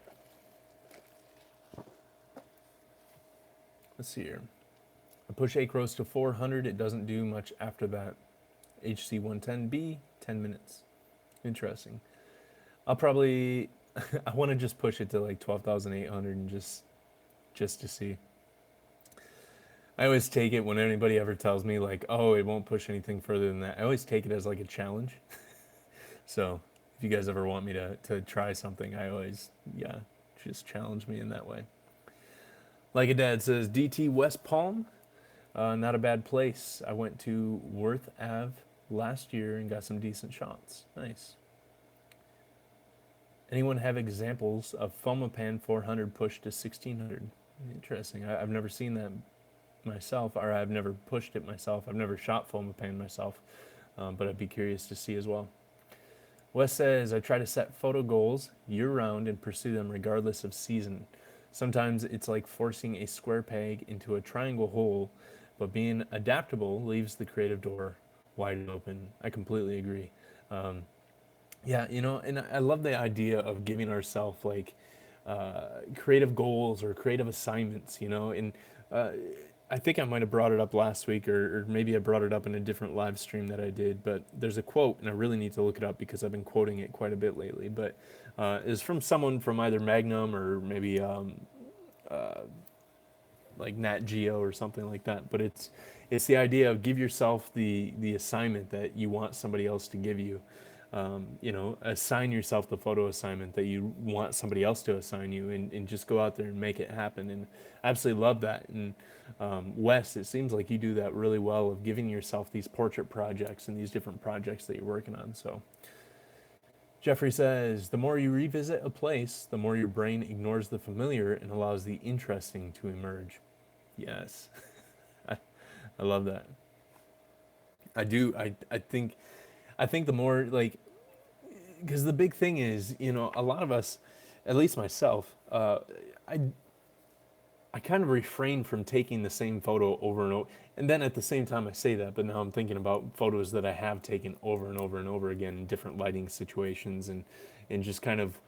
Let's see here. I push acros to 400. It doesn't do much after that. HC110B, 10 minutes. Interesting. I'll probably, I want to just push it to like 12,800 and just to see. I always take it when anybody ever tells me like, oh, it won't push anything further than that. I always take it as like a challenge. So if you guys ever want me to try something, I always, yeah, just challenge me in that way. Like a dad says, DT West Palm, not a bad place. I went to Worth Ave last year and got some decent shots. Nice. Anyone have examples of Fomapan 400 pushed to 1600? Interesting. I've never seen that myself, or I've never pushed it myself. I've never shot Fomapan myself, but I'd be curious to see as well. Wes says, I try to set photo goals year-round and pursue them regardless of season. Sometimes it's like forcing a square peg into a triangle hole, but being adaptable leaves the creative door wide open. I completely agree. Yeah, you know, and I love the idea of giving ourselves like creative goals or creative assignments, you know, and I think I might have brought it up last week, or maybe I brought it up in a different live stream that I did, but there's a quote, and I really need to look it up because I've been quoting it quite a bit lately, but it's from someone from either Magnum or maybe like Nat Geo or something like that, but it's the idea of give yourself the assignment that you want somebody else to give you. You know, assign yourself the photo assignment that you want somebody else to assign you, and just go out there and make it happen. And I absolutely love that. And Wes, it seems like you do that really well of giving yourself these portrait projects and these different projects that you're working on. So Jeffrey says, the more you revisit a place, the more your brain ignores the familiar and allows the interesting to emerge. Yes. I love that. I do. I think the more like, because the big thing is, you know, a lot of us, at least myself, I I kind of refrain from taking the same photo over and over. And then at the same time, I say that, but now I'm thinking about photos that I have taken over and over and over again in different lighting situations, and just kind of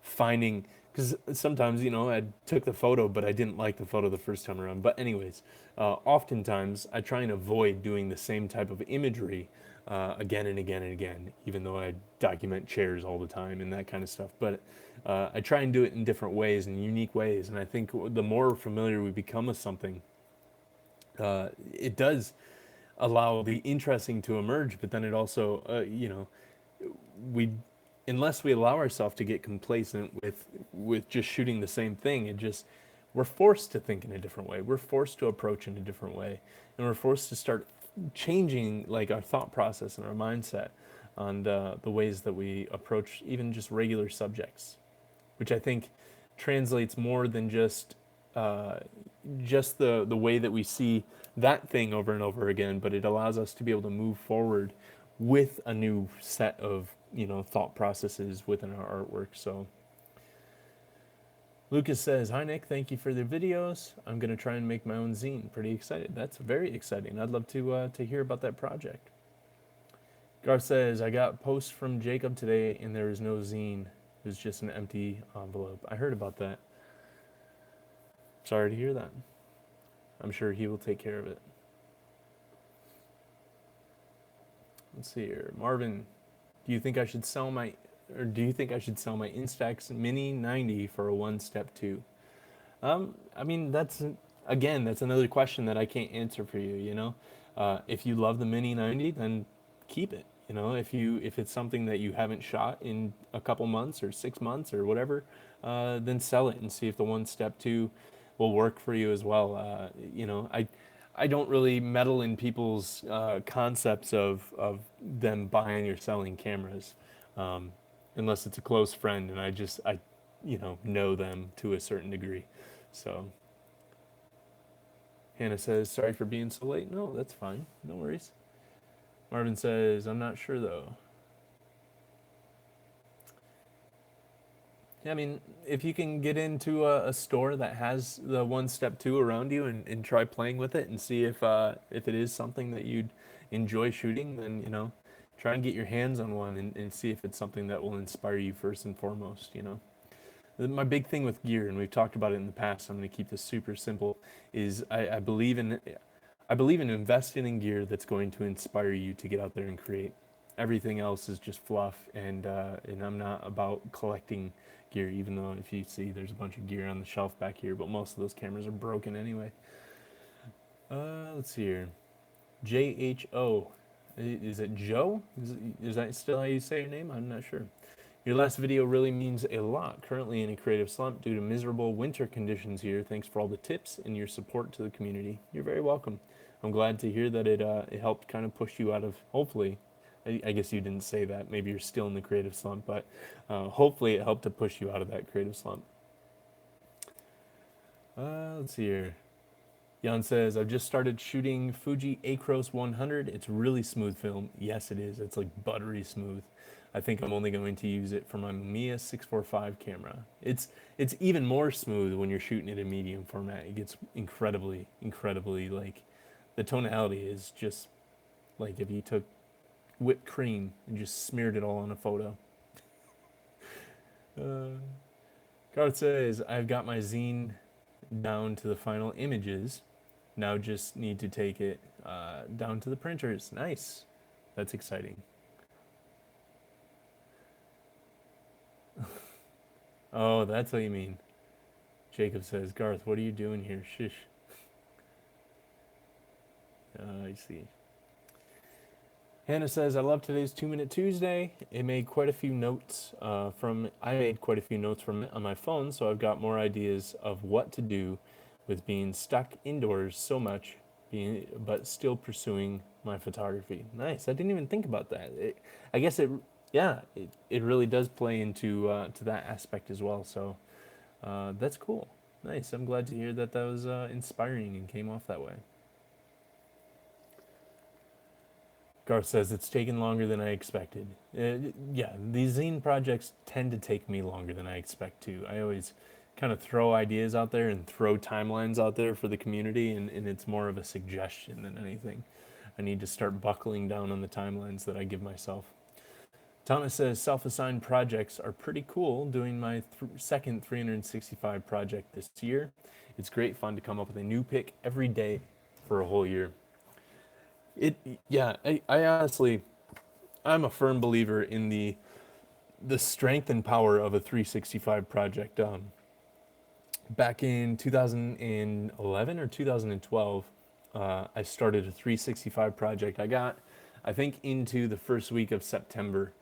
finding, because sometimes, you know, I took the photo, but I didn't like the photo the first time around. But anyways, oftentimes I try and avoid doing the same type of imagery again and again and again, even though I document chairs all the time and that kind of stuff. But I try and do it in different ways and unique ways. And I think the more familiar we become with something, it does allow the interesting to emerge. But then it also, you know, we, unless we allow ourselves to get complacent with just shooting the same thing, it just, we're forced to think in a different way. We're forced to approach in a different way, and we're forced to start changing like our thought process and our mindset on the ways that we approach even just regular subjects, which I think translates more than just the way that we see that thing over and over again, but it allows us to be able to move forward with a new set of, you know, thought processes within our artwork. So Lucas says, hi Nick, thank you for the videos. I'm going to try and make my own zine. Pretty excited. That's very exciting. I'd love to hear about that project. Garth says, I got post from Jacob today and there is no zine. It was just an empty envelope. I heard about that. Sorry to hear that. I'm sure he will take care of it. Let's see here. Marvin, do you think I should sell my Instax Mini 90 for a 1-step 2? I mean, that's another question that I can't answer for you, you know? If you love the Mini 90, then keep it. You know, if it's something that you haven't shot in a couple months or 6 months or whatever, then sell it and see if the 1-step 2 will work for you as well. You know, I don't really meddle in people's concepts of them buying or selling cameras, unless it's a close friend and I you know them to a certain degree. So Hannah says, sorry for being so late. No, that's fine. No worries. Marvin says, I'm not sure though. Yeah, I mean, if you can get into a store that has the 1 step 2 around you and try playing with it and see if it is something that you'd enjoy shooting, then, try and get your hands on one and see if it's something that will inspire you first and foremost. My big thing with gear, and we've talked about it in the past, so I'm going to keep this super simple, is I believe in investing in gear that's going to inspire you to get out there and create. Everything else is just fluff, and I'm not about collecting gear, even though if you see there's a bunch of gear on the shelf back here, but most of those cameras are broken anyway. Let's see here. JHO. Is it Joe? Is that still how you say your name? I'm not sure. Your last video really means a lot. Currently in a creative slump due to miserable winter conditions here. Thanks for all the tips and your support to the community. You're very welcome. I'm glad to hear that it helped kind of push you out of, hopefully, I guess you didn't say that. Maybe you're still in the creative slump, but hopefully it helped to push you out of that creative slump. Let's see here. Jan says, I've just started shooting Fuji Acros 100. It's really smooth film. Yes, it is. It's like buttery smooth. I think I'm only going to use it for my Mamiya 645 camera. It's even more smooth when you're shooting it in medium format. It gets incredibly, incredibly, like, the tonality is just like if you took whipped cream and just smeared it all on a photo. Garth says, I've got my zine down to the final images. Now just need to take it down to the printers. Nice. That's exciting. Oh, that's what you mean. Jacob says, Garth, what are you doing here? Shish. I see. Hannah says, I love today's 2-Minute Tuesday. I made quite a few notes from it on my phone, so I've got more ideas of what to do with being stuck indoors so much, but still pursuing my photography. Nice. I didn't even think about that. I guess it really does play into to that aspect as well. So that's cool. Nice. I'm glad to hear that was inspiring and came off that way. Garth says, it's taken longer than I expected. Yeah, these zine projects tend to take me longer than I expect to. I always kind of throw ideas out there and throw timelines out there for the community, and it's more of a suggestion than anything. I need to start buckling down on the timelines that I give myself. Thomas says, self-assigned projects are pretty cool. Doing my second 365 project this year. It's great fun to come up with a new pick every day for a whole year. I honestly, I'm a firm believer in the strength and power of a 365 project. Back in 2011 or 2012, I started a 365 project. I think, into the first week of September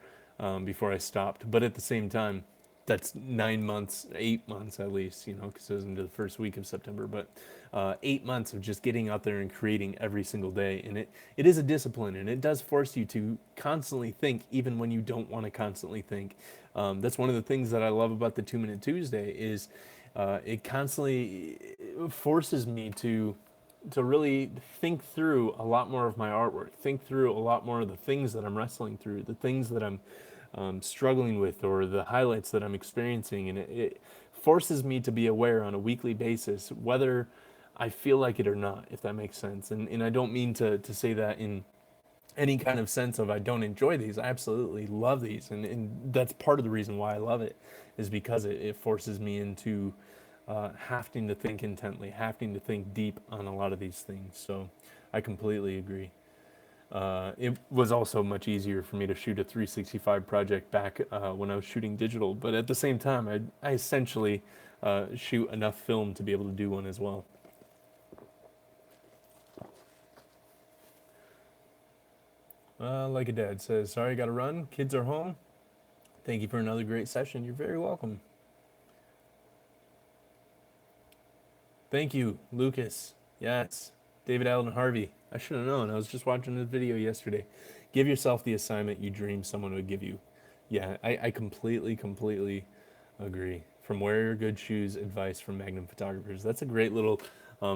before I stopped. But at the same time, that's 9 months, 8 months at least, because it was into the first week of September. But 8 months of just getting out there and creating every single day. And it is a discipline, and it does force you to constantly think, even when you don't want to constantly think. That's one of the things that I love about the 2-Minute Tuesday is it constantly forces me to really think through a lot more of my artwork, think through a lot more of the things that I'm wrestling through, the things that I'm struggling with, or the highlights that I'm experiencing. And it forces me to be aware on a weekly basis, whether I feel like it or not, if that makes sense. And I don't mean to say that in any kind of sense of I don't enjoy these. I absolutely love these. And that's part of the reason why I love it, is because it forces me into having to think intently, having to think deep on a lot of these things. So I completely agree. It was also much easier for me to shoot a 365 project back when I was shooting digital, but at the same time, I essentially shoot enough film to be able to do one as well. Like a dad says, sorry, gotta run. Kids are home. Thank you for another great session. You're very welcome. Thank you, Lucas. Yes, David Allen Harvey. I should have known. I was just watching this video yesterday. Give yourself the assignment you dreamed someone would give you. Yeah, I completely agree. From Wear Your Good Shoes, advice from Magnum photographers. That's a great little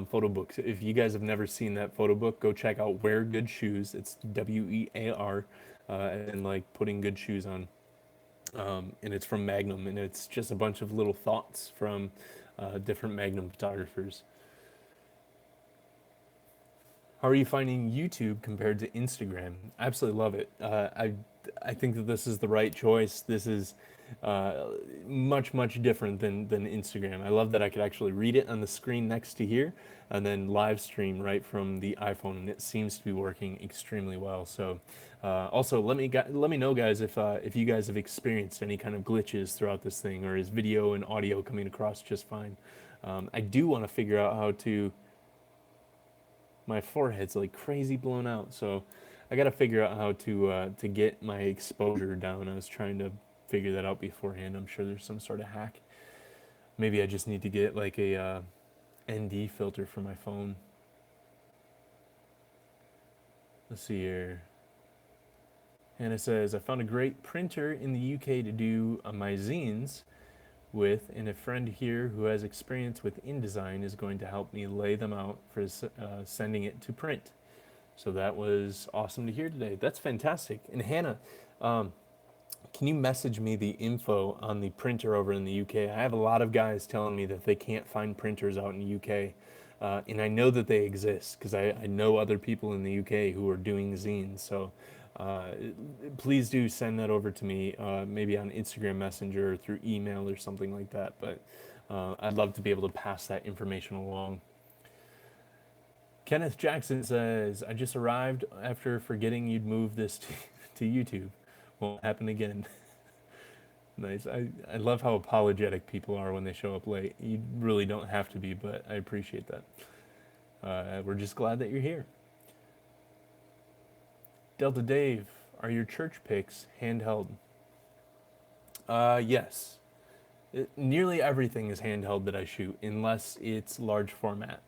photo books. If you guys have never seen that photo book, go check out Wear Good Shoes. It's WEAR, and like putting good shoes on. And it's from Magnum, and it's just a bunch of little thoughts from different Magnum photographers. How are you finding YouTube compared to Instagram? Absolutely love it. I think that this is the right choice. This is uh, much different than Instagram. I love that I could actually read it on the screen next to here, and then live stream right from the iPhone, and it seems to be working extremely well. So, also let me know, guys, if you guys have experienced any kind of glitches throughout this thing, or is video and audio coming across just fine. I do want to figure out how to. My forehead's like crazy blown out, so I got to figure out how to get my exposure down. I was trying to figure that out beforehand. I'm sure there's some sort of hack. Maybe I just need to get like a ND filter for my phone. Let's see here. Hannah says, I found a great printer in the UK to do my zines with, and a friend here who has experience with InDesign is going to help me lay them out for sending it to print. So that was awesome to hear today. That's fantastic. And Hannah, um, can you message me the info on the printer over in the UK? I have a lot of guys telling me that they can't find printers out in the UK. And I know that they exist because I know other people in the UK who are doing zines. So uh, please do send that over to me, maybe on Instagram Messenger or through email or something like that. But I'd love to be able to pass that information along. Kenneth Jackson says, I just arrived after forgetting you'd move this to YouTube. Won't happen again. Nice. I love how apologetic people are when they show up late. You really don't have to be, but I appreciate that. We're just glad that you're here. Delta Dave, are your church pics handheld? Yes. Nearly everything is handheld that I shoot, unless it's large format.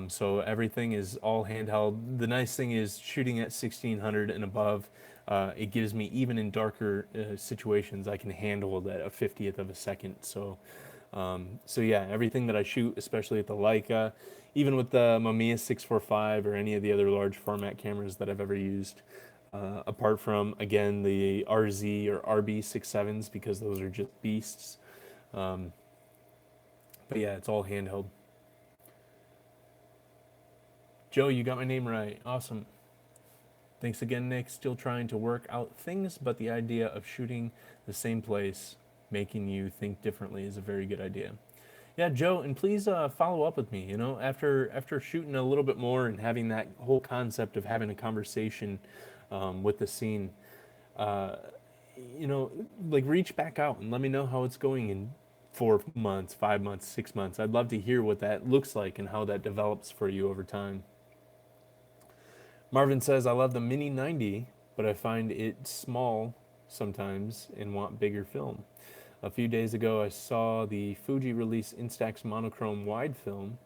So everything is all handheld. The nice thing is shooting at 1600 and above, it gives me, even in darker situations, I can handle that a 50th of a second. So yeah, everything that I shoot, especially at the Leica, even with the Mamiya 645 or any of the other large format cameras that I've ever used, apart from, again, the RZ or RB 67s, because those are just beasts. Um, but yeah, it's all handheld. Joe, you got my name right. Awesome. Thanks again, Nick. Still trying to work out things, but the idea of shooting the same place, making you think differently, is a very good idea. Yeah, Joe, and please follow up with me. You know, after shooting a little bit more and having that whole concept of having a conversation with the scene, uh, you know, like reach back out and let me know how it's going in 4 months, 5 months, 6 months. I'd love to hear what that looks like and how that develops for you over time. Marvin says, I love the Mini 90, but I find it small sometimes and want bigger film. A few days ago, I saw the Fuji release Instax monochrome wide film,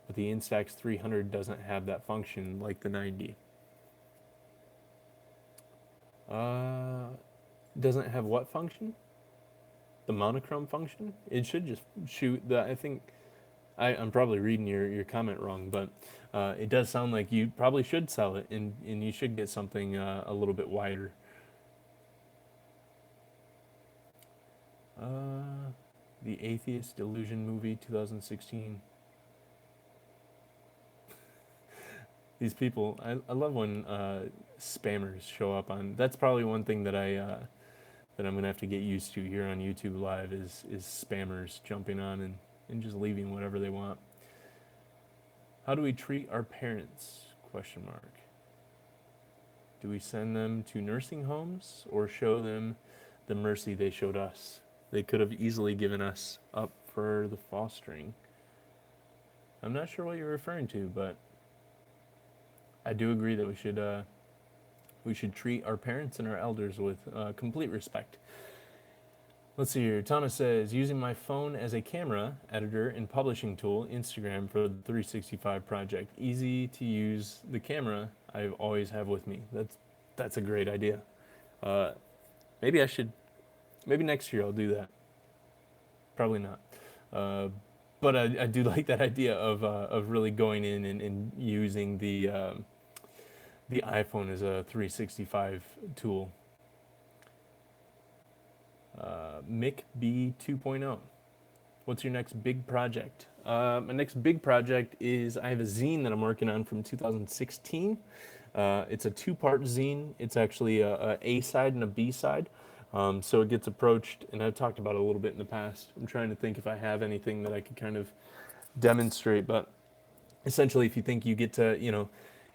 but the Instax 300 doesn't have that function like the 90. Uh, doesn't have what function? The monochrome function? It should just shoot the, I think, I'm probably reading your comment wrong, but it does sound like you probably should sell it, and you should get something a little bit wider. The Atheist Delusion movie, 2016. These people, I love when spammers show up on. That's probably one thing that that I'm gonna have to get used to here on YouTube Live is spammers jumping on and just leaving whatever they want. How do we treat our parents? Question mark. Do we send them to nursing homes or show them the mercy they showed us? They could have easily given us up for the fostering. I'm not sure what you're referring to, but I do agree that we should treat our parents and our elders with complete respect. Let's see here. Thomas says, using my phone as a camera, editor, and publishing tool, Instagram for the 365 project. Easy to use the camera I always have with me. That's a great idea. Uh, maybe I should, maybe next year I'll do that. Probably not. Uh, but I do like that idea of really going in and using the iPhone as a 365 tool. Mick B 2.0. What's your next big project? My next big project is I have a zine that I'm working on from 2016. It's a two-part zine. It's actually a A side and a B side. So it gets approached, and I've talked about it a little bit in the past. I'm trying to think if I have anything that I could kind of demonstrate, but essentially, if you think you get to,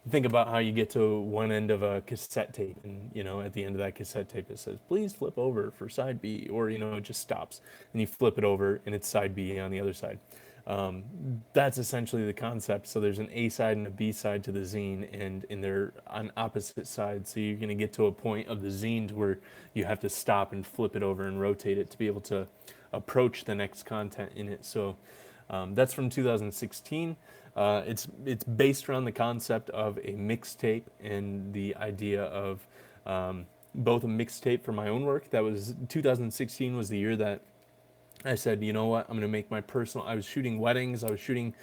think about how you get to one end of a cassette tape, and at the end of that cassette tape it says please flip over for side B, or it just stops and you flip it over and it's side B on the other side. That's essentially the concept. So there's an A side and a B side to the zine, and they're on opposite sides, so you're going to get to a point of the zine to where you have to stop and flip it over and rotate it to be able to approach the next content in it. So that's from 2016. It's based around the concept of a mixtape and the idea of both a mixtape for my own work. That was 2016 was the year that I said, you know what, I'm gonna make my personal. I was shooting weddings, I was shooting,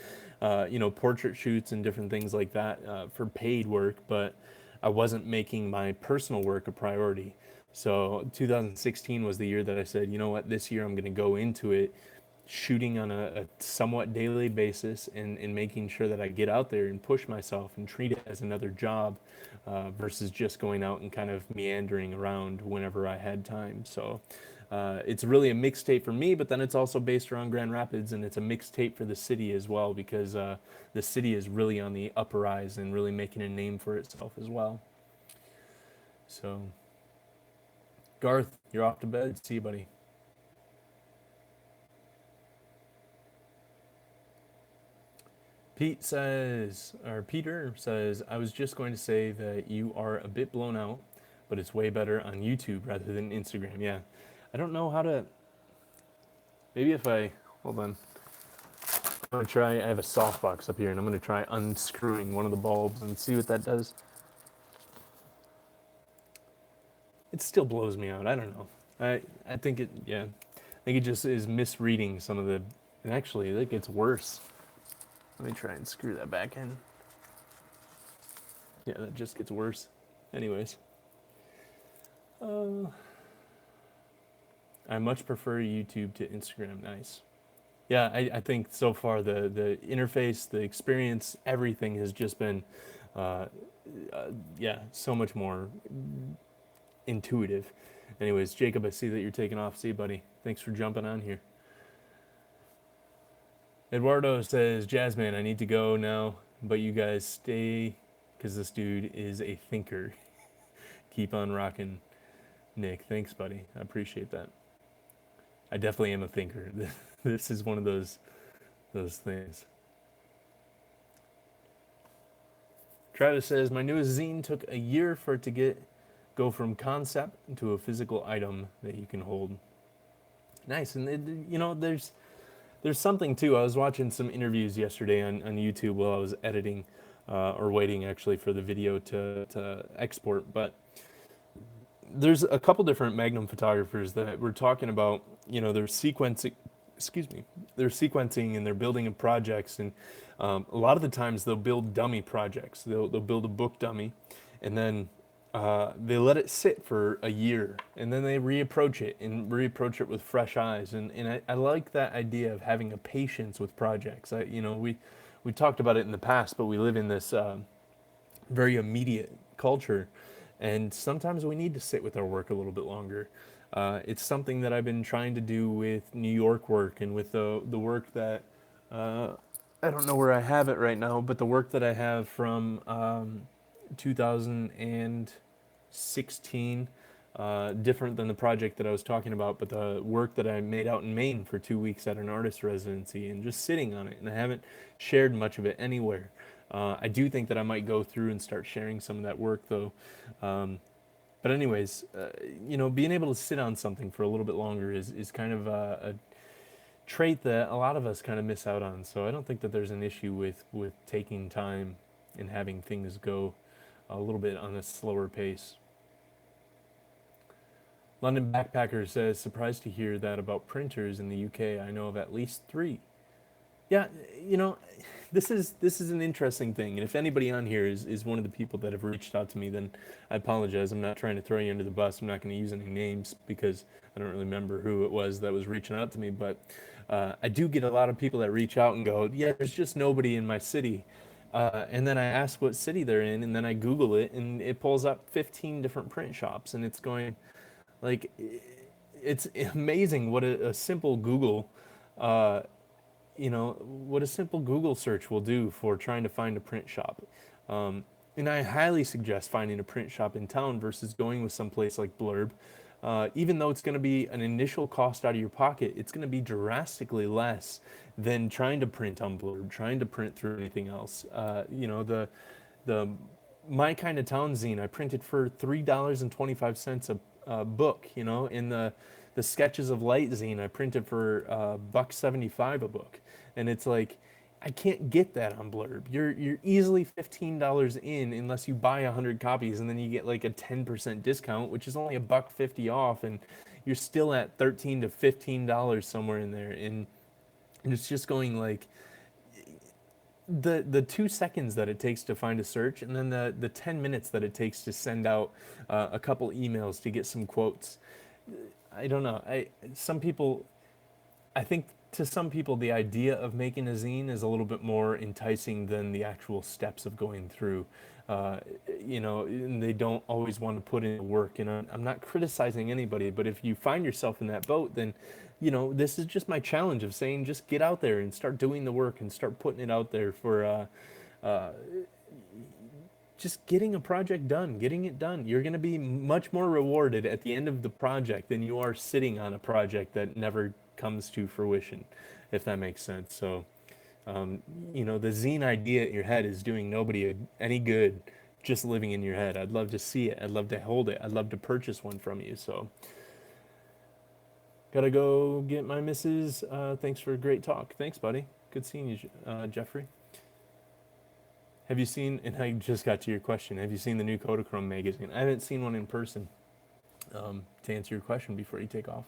portrait shoots and different things like that for paid work, but I wasn't making my personal work a priority. So 2016 was the year that I said, you know what, this year I'm gonna go into it shooting on a somewhat daily basis, and making sure that I get out there and push myself and treat it as another job versus just going out and kind of meandering around whenever I had time. So it's really a mixtape for me, but then it's also based around Grand Rapids, and it's a mixtape for the city as well, because the city is really on the uprise and really making a name for itself as well. So, Garth, you're off to bed. See you, buddy. Peter says, I was just going to say that you are a bit blown out, but it's way better on YouTube rather than Instagram. Yeah. I don't know how to, maybe if I, hold on. I'm going to try, I have a softbox up here, and I'm going to try unscrewing one of the bulbs and see what that does. It still blows me out. I don't know. I think it, yeah. I think it just is misreading some of the, and actually, it gets worse. Let me try and screw that back in. Yeah, that just gets worse. Anyways. I much prefer YouTube to Instagram. Nice. Yeah, I think so far the interface, the experience, everything has just been, so much more intuitive. Anyways, Jacob, I see that you're taking off. See you, buddy. Thanks for jumping on here. Eduardo says, Jazzman, I need to go now, but you guys stay, because this dude is a thinker. Keep on rocking, Nick. Thanks, buddy. I appreciate that. I definitely am a thinker. This is one of those things. Travis says, my newest zine took a year for it to go from concept to a physical item that you can hold. Nice. And, there's something too. I was watching some interviews yesterday on YouTube while I was editing, or waiting actually for the video to export. But there's a couple different Magnum photographers that were talking about, their sequencing. They're sequencing and they're building projects, and a lot of the times they'll build dummy projects. They'll build a book dummy, and then they let it sit for a year, and then they reapproach it with fresh eyes. And I like that idea of having a patience with projects. We talked about it in the past, but we live in this very immediate culture, and sometimes we need to sit with our work a little bit longer. It's something that I've been trying to do with New York work, and with the work that I don't know where I have it right now, but the work that I have from 2016, different than the project that I was talking about, but the work that I made out in Maine for 2 weeks at an artist residency, and just sitting on it, and I haven't shared much of it anywhere. I do think that I might go through and start sharing some of that work, though. But anyways, being able to sit on something for a little bit longer is kind of a trait that a lot of us kind of miss out on. So I don't think that there's an issue with taking time and having things go a little bit on a slower pace. London Backpacker says, surprised to hear that about printers in the UK. I know of at least 3. Yeah, you know, this is an interesting thing, and if anybody on here is one of the people that have reached out to me, then I apologize. I'm not trying to throw you under the bus. I'm not going to use any names because I don't really remember who it was that was reaching out to me. But I do get a lot of people that reach out and go, "Yeah, there's just nobody in my city." And then I ask what city they're in, and then I Google it, and it pulls up 15 different print shops, and it's going like, it's amazing what a simple Google uh, what a simple Google search will do for trying to find a print shop. Um, and I highly suggest finding a print shop in town versus going with some place like Blurb. Even though it's going to be an initial cost out of your pocket, it's going to be drastically less than trying to print on Blurb, trying to print through anything else. The My Kind of Town zine I printed for $3.25 a book. In the Sketches of Light zine I printed for $1.75 a book, and it's like I can't get that on Blurb. You're easily $15 in unless you buy 100 copies, and then you get like a 10% discount, which is only $1.50 off, and you're still at $13 to $15 somewhere in there, and it's just going like the 2 seconds that it takes to find a search, and then the 10 minutes that it takes to send out a couple emails to get some quotes. I don't know. Some people, I think to some people the idea of making a zine is a little bit more enticing than the actual steps of going through. Uh, and they don't always want to put in the work. And I'm not criticizing anybody, but if you find yourself in that boat, then this is just my challenge of saying just get out there and start doing the work and start putting it out there for uh, just getting a project done, getting it done. You're going to be much more rewarded at the end of the project than you are sitting on a project that never comes to fruition, if that makes sense. So, the zine idea in your head is doing nobody any good just living in your head. I'd love to see it. I'd love to hold it. I'd love to purchase one from you. So, gotta go get my missus. Thanks for a great talk. Thanks, buddy. Good seeing you, Jeffrey. Have you seen, and I just got to your question, have you seen the new Kodachrome magazine? I haven't seen one in person, to answer your question before you take off.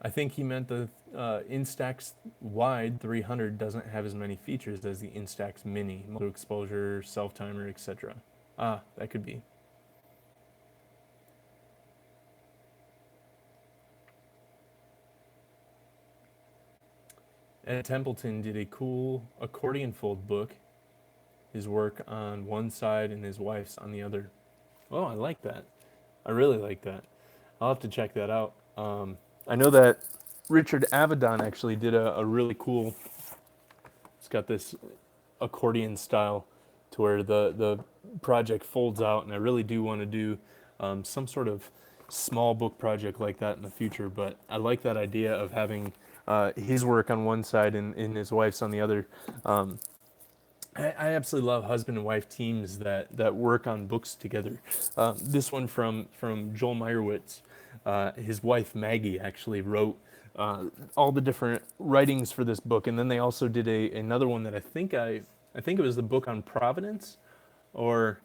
I think he meant the Instax Wide 300 doesn't have as many features as the Instax Mini, multiple exposure, self-timer, etc. Ah, that could be. Ed Templeton did a cool accordion fold book, his work on one side and his wife's on the other. Oh, I like that. I really like that. I'll have to check that out. I know that Richard Avedon actually did a really cool. It's got this accordion style to where the project folds out, and I really do want to do some sort of small book project like that in the future. But I like that idea of having his work on one side and his wife's on the other. I absolutely love husband and wife teams that work on books together. This one from Joel Meyerowitz, his wife Maggie actually wrote all the different writings for this book, and then they also did another one that I think it was the book on Providence, or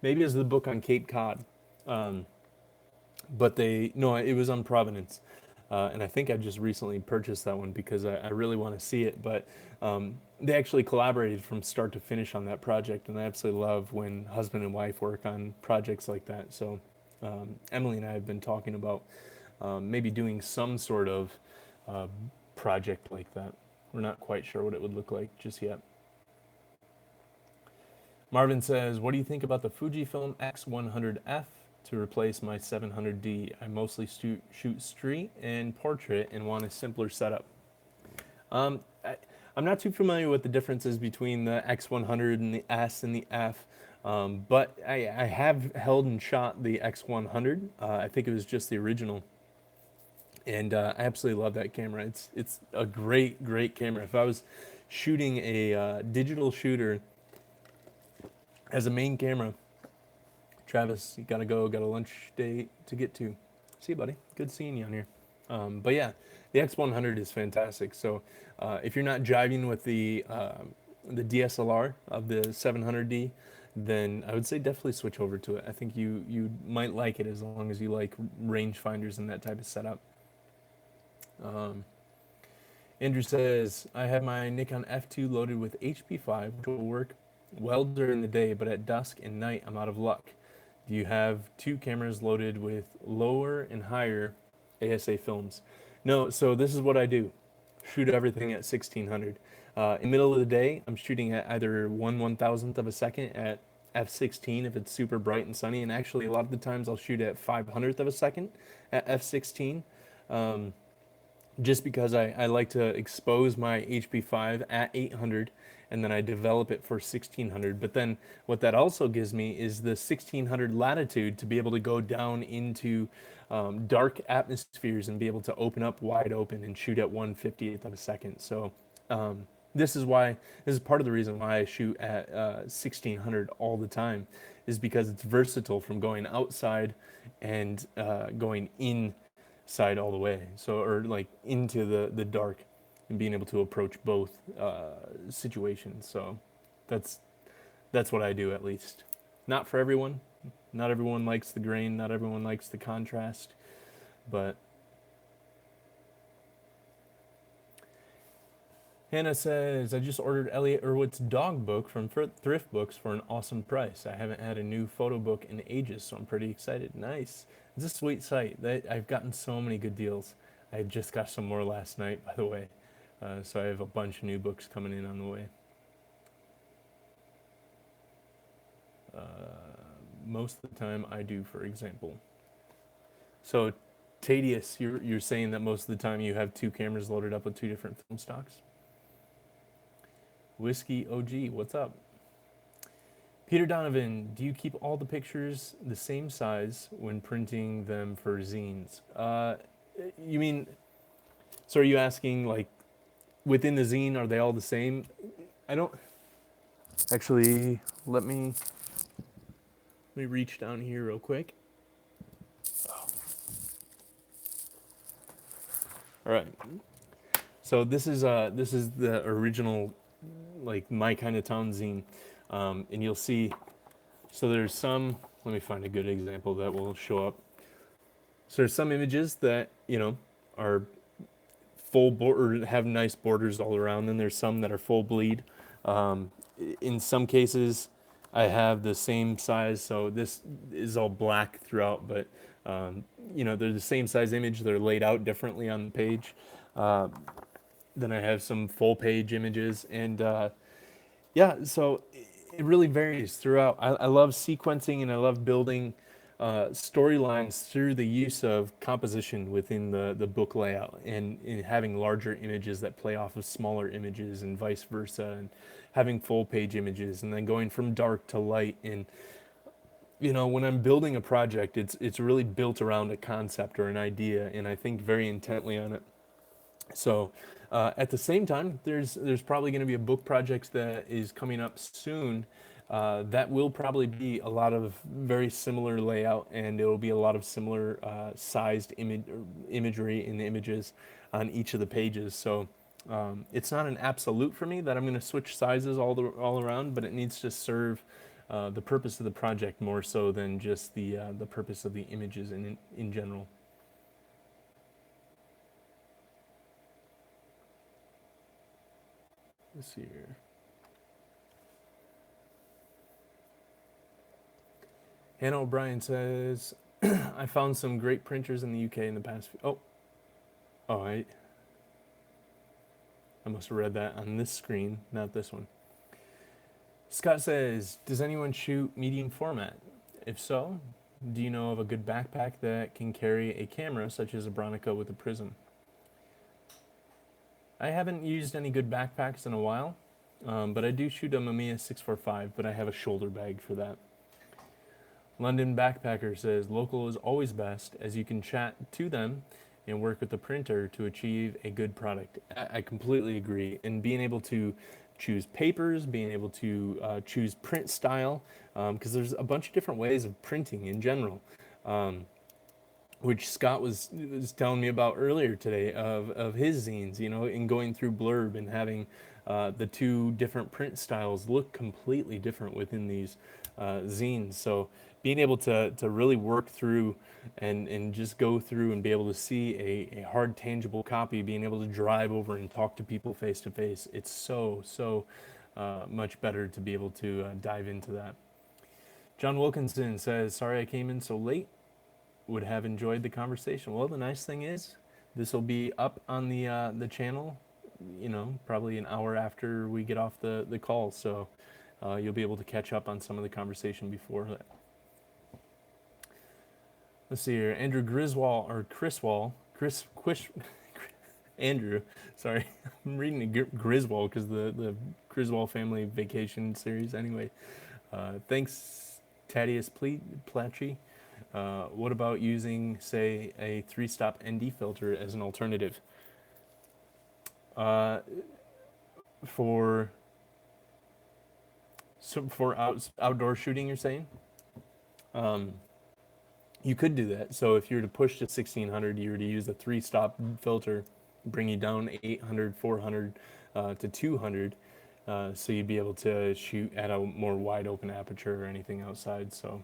maybe it was the book on Cape Cod. But they no, it was on Providence, and I think I just recently purchased that one because I really want to see it. But they actually collaborated from start to finish on that project, and I absolutely love when husband and wife work on projects like that. So Emily and I have been talking about maybe doing some sort of uh, project like that. We're not quite sure what it would look like just yet. Marvin says, "What do you think about the Fujifilm X100F to replace my 700D? I mostly shoot street and portrait and want a simpler setup." Um, I, I'm not too familiar with the differences between the X100 and the S and the F, but I have held and shot the X100. I think it was just the original, and I absolutely love that camera. It's a great camera. If I was shooting a digital shooter as a main camera, Travis, you gotta go. Got a lunch date to get to. See you, buddy. Good seeing you on here. But yeah, the X100 is fantastic. So if you're not jiving with the DSLR of the 700D, then I would say definitely switch over to it. I think you might like it as long as you like rangefinders and that type of setup. Um, Andrew says, I have my Nikon F2 loaded with HP5, which will work well during the day, but at dusk and night, I'm out of luck. Do you have two cameras loaded with lower and higher ASA films? No, so this is what I do. Shoot everything at 1600. In the middle of the day, I'm shooting at either 1/1000th of a second at f16 if it's super bright and sunny, and actually a lot of the times I'll shoot at 500th of a second at f16. Um, just because I like to expose my HP5 at 800 and then I develop it for 1600. But then what that also gives me is the 1600 latitude to be able to go down into dark atmospheres and be able to open up wide open and shoot at 1/50th of a second. So this is why, this is part of the reason why I shoot at 1600 all the time, is because it's versatile from going outside and going inside all the way. So, or like into the dark and being able to approach both situations. So that's that's what I do, at least. Not for everyone. Not everyone likes the grain. Not everyone likes the contrast. But Hannah says, I just ordered Elliot Irwit's dog book from Thrift Books for an awesome price. I haven't had a new photo book in ages, so I'm pretty excited. Nice. It's a sweet site. I've gotten so many good deals. I just got some more last night, by the way. So I have a bunch of new books coming in on the way. Uh, Most of the time I do, for example. So, Tadius, you're saying that most of the time you have two cameras loaded up with two different film stocks? Whiskey OG, what's up? Peter Donovan, do you keep all the pictures the same size when printing them for zines? You mean, so are you asking like within the zine, are they all the same? I don't, actually, let me reach down here real quick. All right. So this is the original, like My Kind of Town zine, and you'll see. So there's some. Let me find a good example that will show up. So there's some images that are full border, have nice borders all around. Then there's some that are full bleed. Um, in some cases, I have the same size. So this is all black throughout, but they're the same size image. They're laid out differently on the page. Uh, then I have some full page images, and yeah, so it really varies throughout. I love sequencing and I love building storylines through the use of composition within the book layout, and having larger images that play off of smaller images and vice versa, and having full page images and then going from dark to light. And when I'm building a project, it's really built around a concept or an idea, and I think very intently on it. So at the same time, there's probably going to be a book project that is coming up soon that will probably be a lot of very similar layout, and it will be a lot of similar sized imagery in the images on each of the pages. So it's not an absolute for me that I'm going to switch sizes all around, but it needs to serve the purpose of the project more so than just the purpose of the images in general. Let's see here. Hannah O'Brien says, I found some great printers in the UK in the past. I must have read that on this screen, not this one. Scott says, does anyone shoot medium format? If so, do you know of a good backpack that can carry a camera such as a Bronica with a prism? I haven't used any good backpacks in a while, but I do shoot a Mamiya 645, but I have a shoulder bag for that. London Backpacker says, local is always best as you can chat to them and work with the printer to achieve a good product. I completely agree. And being able to choose papers, being able to choose print style, because there's a bunch of different ways of printing in general, which Scott was telling me about earlier today of his zines, and going through Blurb and having the two different print styles look completely different within these zines. So being able to really work through and just go through and be able to see a hard tangible copy, being able to drive over and talk to people face to face, it's so much better to be able to dive into that. John Wilkinson says, sorry I came in so late, would have enjoyed the conversation. Well, the nice thing is this will be up on the channel, you know, probably an hour after we get off the call, so you'll be able to catch up on some of the conversation before that. Let's see here. Andrew Griswold, or Chriswall, Chris Quish, Andrew, sorry, I'm reading the Griswold because the Griswold family vacation series. Anyway, thanks, Thaddeus Platchy. What about using, say, a 3-stop ND filter as an alternative? For outdoor shooting, you're saying? You could do that. So if you were to push to 1600, you were to use a 3-stop filter, bring you down 800, 400 to 200. So you'd be able to shoot at a more wide open aperture or anything outside. So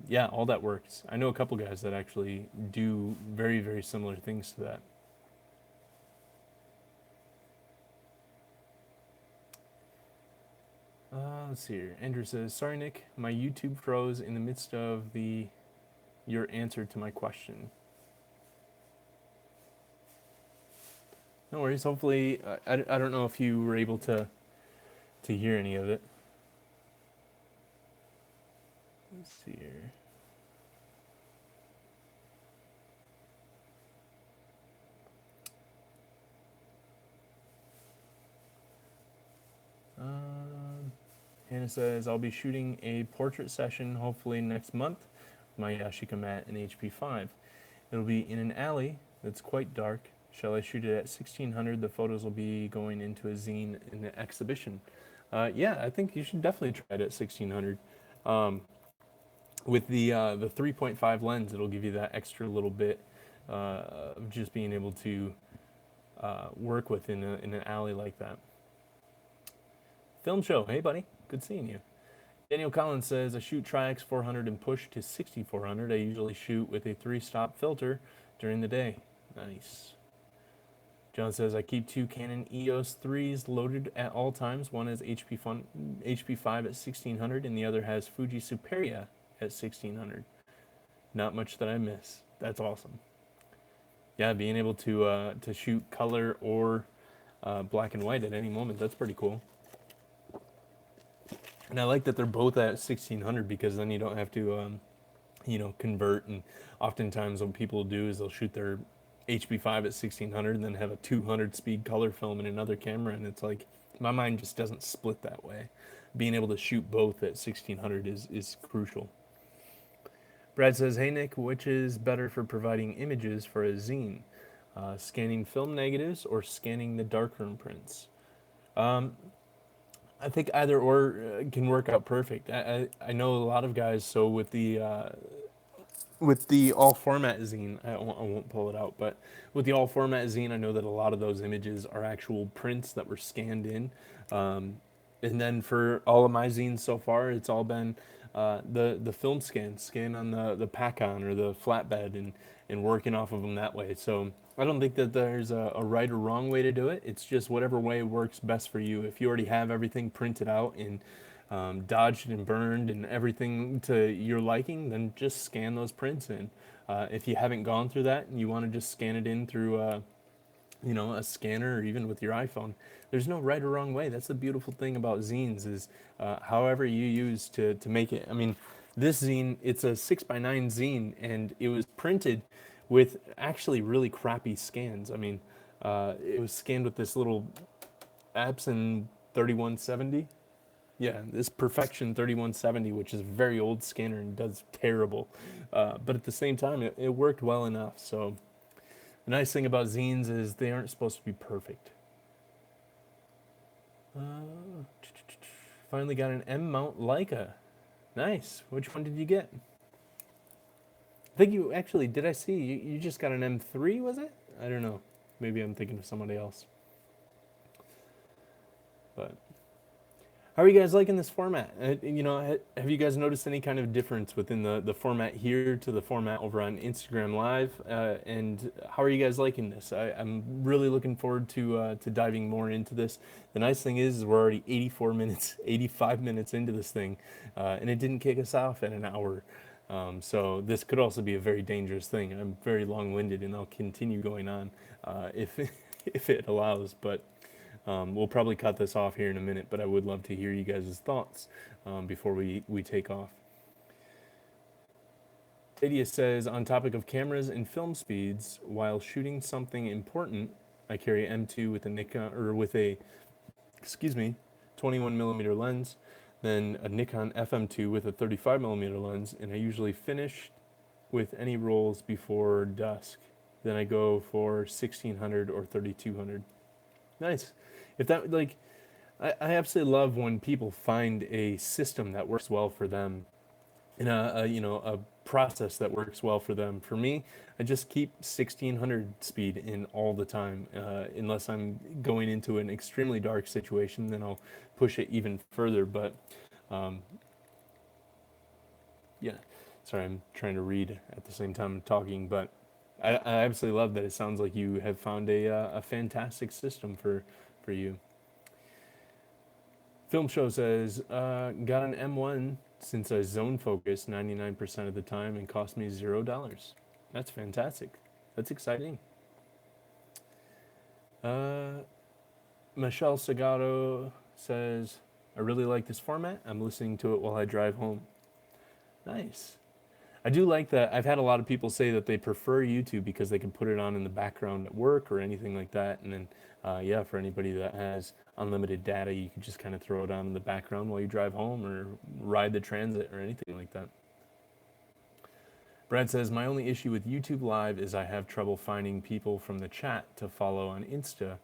yeah, all that works. I know a couple guys that actually do very, very similar things to that. Let's see here. Andrew says, sorry, Nick, my YouTube froze in the midst of your answer to my question. No worries. Hopefully, I don't know if you were able to hear any of it. Let's see here. Hannah says, I'll be shooting a portrait session hopefully next month with my Yashica mat and HP5. It'll be in an alley that's quite dark. Shall I shoot it at 1600? The photos will be going into a zine in the exhibition. Yeah, I think you should definitely try it at 1600. With the 3.5 lens, it'll give you that extra little bit of just being able to work with in an alley like that. Film show, hey buddy, good seeing you. Daniel Collins says, I shoot Tri-X 400 and push to 6400. I usually shoot with a 3-stop filter during the day. Nice. John says, I keep 2 Canon EOS 3s loaded at all times. One has HP5 at 1600 and the other has Fuji Superia at 1600. Not much that I miss. That's awesome. Yeah, being able to shoot color or black and white at any moment, that's pretty cool. And I like that they're both at 1600 because then you don't have to, you know, convert. And oftentimes what people do is they'll shoot their HP5 at 1600 and then have a 200 speed color film in another camera. And it's like, my mind just doesn't split that way. Being able to shoot both at 1600 is crucial. Brad says, hey Nick, which is better for providing images for a zine? Scanning film negatives or scanning the darkroom prints? I think either or can work out perfect. I know a lot of guys, so with the all format zine, I won't pull it out, but with the all format zine, I know that a lot of those images are actual prints that were scanned in. And then for all of my zines so far, it's all been the film scan on the Pacon or the flatbed and working off of them that way. So I don't think that there's a right or wrong way to do it. It's just whatever way works best for you. If you already have everything printed out and dodged and burned and everything to your liking, then just scan those prints in. If you haven't gone through that and you want to just scan it in through you know, a scanner or even with your iPhone, there's no right or wrong way. That's the beautiful thing about zines is however you use to make it. I mean, this zine, it's a 6x9 zine and it was printed with actually really crappy scans. I mean, it was scanned with this little Epson 3170. Yeah, this Perfection 3170, which is a very old scanner and does terrible. But at the same time, it worked well enough. So the nice thing about zines is they aren't supposed to be perfect. Finally got an M-mount Leica. Nice. Which one did you get? I think you actually, did I see? You just got an M3, was it? I don't know. Maybe I'm thinking of somebody else. But how are you guys liking this format? Have you guys noticed any kind of difference within the format here to the format over on Instagram Live? And how are you guys liking this? I'm really looking forward to diving more into this. The nice thing is we're already 84 minutes, 85 minutes into this thing, and it didn't kick us off at an hour. So this could also be a very dangerous thing. I'm very long-winded, and I'll continue going on if if it allows, but. We'll probably cut this off here in a minute, but I would love to hear you guys' thoughts before we take off. Sadia says, on topic of cameras and film speeds, while shooting something important, I carry M2 with a Nikon or with a, 21 millimeter lens, then a Nikon FM2 with a 35 millimeter lens, and I usually finish with any rolls before dusk. Then I go for 1600 or 3200. Nice. If that I absolutely love when people find a system that works well for them, and a process that works well for them. For me, I just keep 1600 speed in all the time, unless I'm going into an extremely dark situation. Then I'll push it even further. But yeah, sorry, I'm trying to read at the same time I'm talking, but. I absolutely love that. It sounds like you have found a fantastic system for you. Film Show says, got an M1 since I zone focus 99% of the time and cost me $0. That's fantastic. That's exciting. Michelle Segato says, I really like this format. I'm listening to it while I drive home. Nice. I do like that. I've had a lot of people say that they prefer YouTube because they can put it on in the background at work or anything like that. And then, for anybody that has unlimited data, you can just kind of throw it on in the background while you drive home or ride the transit or anything like that. Brad says, my only issue with YouTube Live is I have trouble finding people from the chat to follow on Insta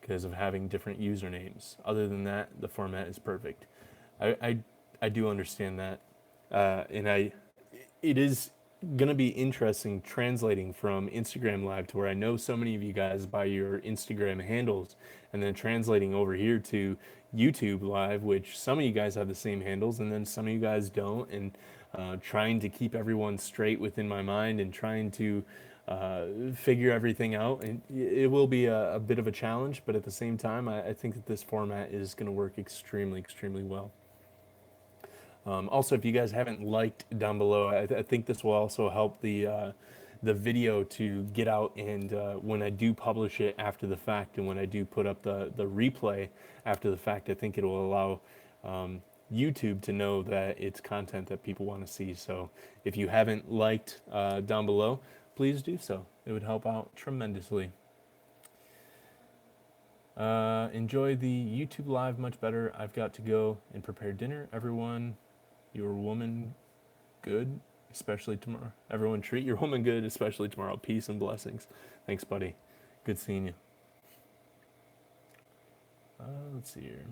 because of having different usernames. Other than that, the format is perfect. I do understand that. It is going to be interesting translating from Instagram Live to where I know so many of you guys by your Instagram handles, and then translating over here to YouTube Live, which some of you guys have the same handles and then some of you guys don't, and trying to keep everyone straight within my mind and trying to figure everything out. And it will be a bit of a challenge, but at the same time, I think that this format is going to work extremely, extremely well. Also, if you guys haven't liked down below, I think this will also help the video to get out, and when I do publish it after the fact, and when I do put up the replay after the fact, I think it will allow YouTube to know that it's content that people want to see. So if you haven't liked down below, please do so. It would help out tremendously. Enjoy the YouTube Live much better. I've got to go and prepare dinner. Everyone, your woman good, especially tomorrow. Everyone treat your woman good, especially tomorrow. Peace and blessings. Thanks, buddy. Good seeing you. Let's see here.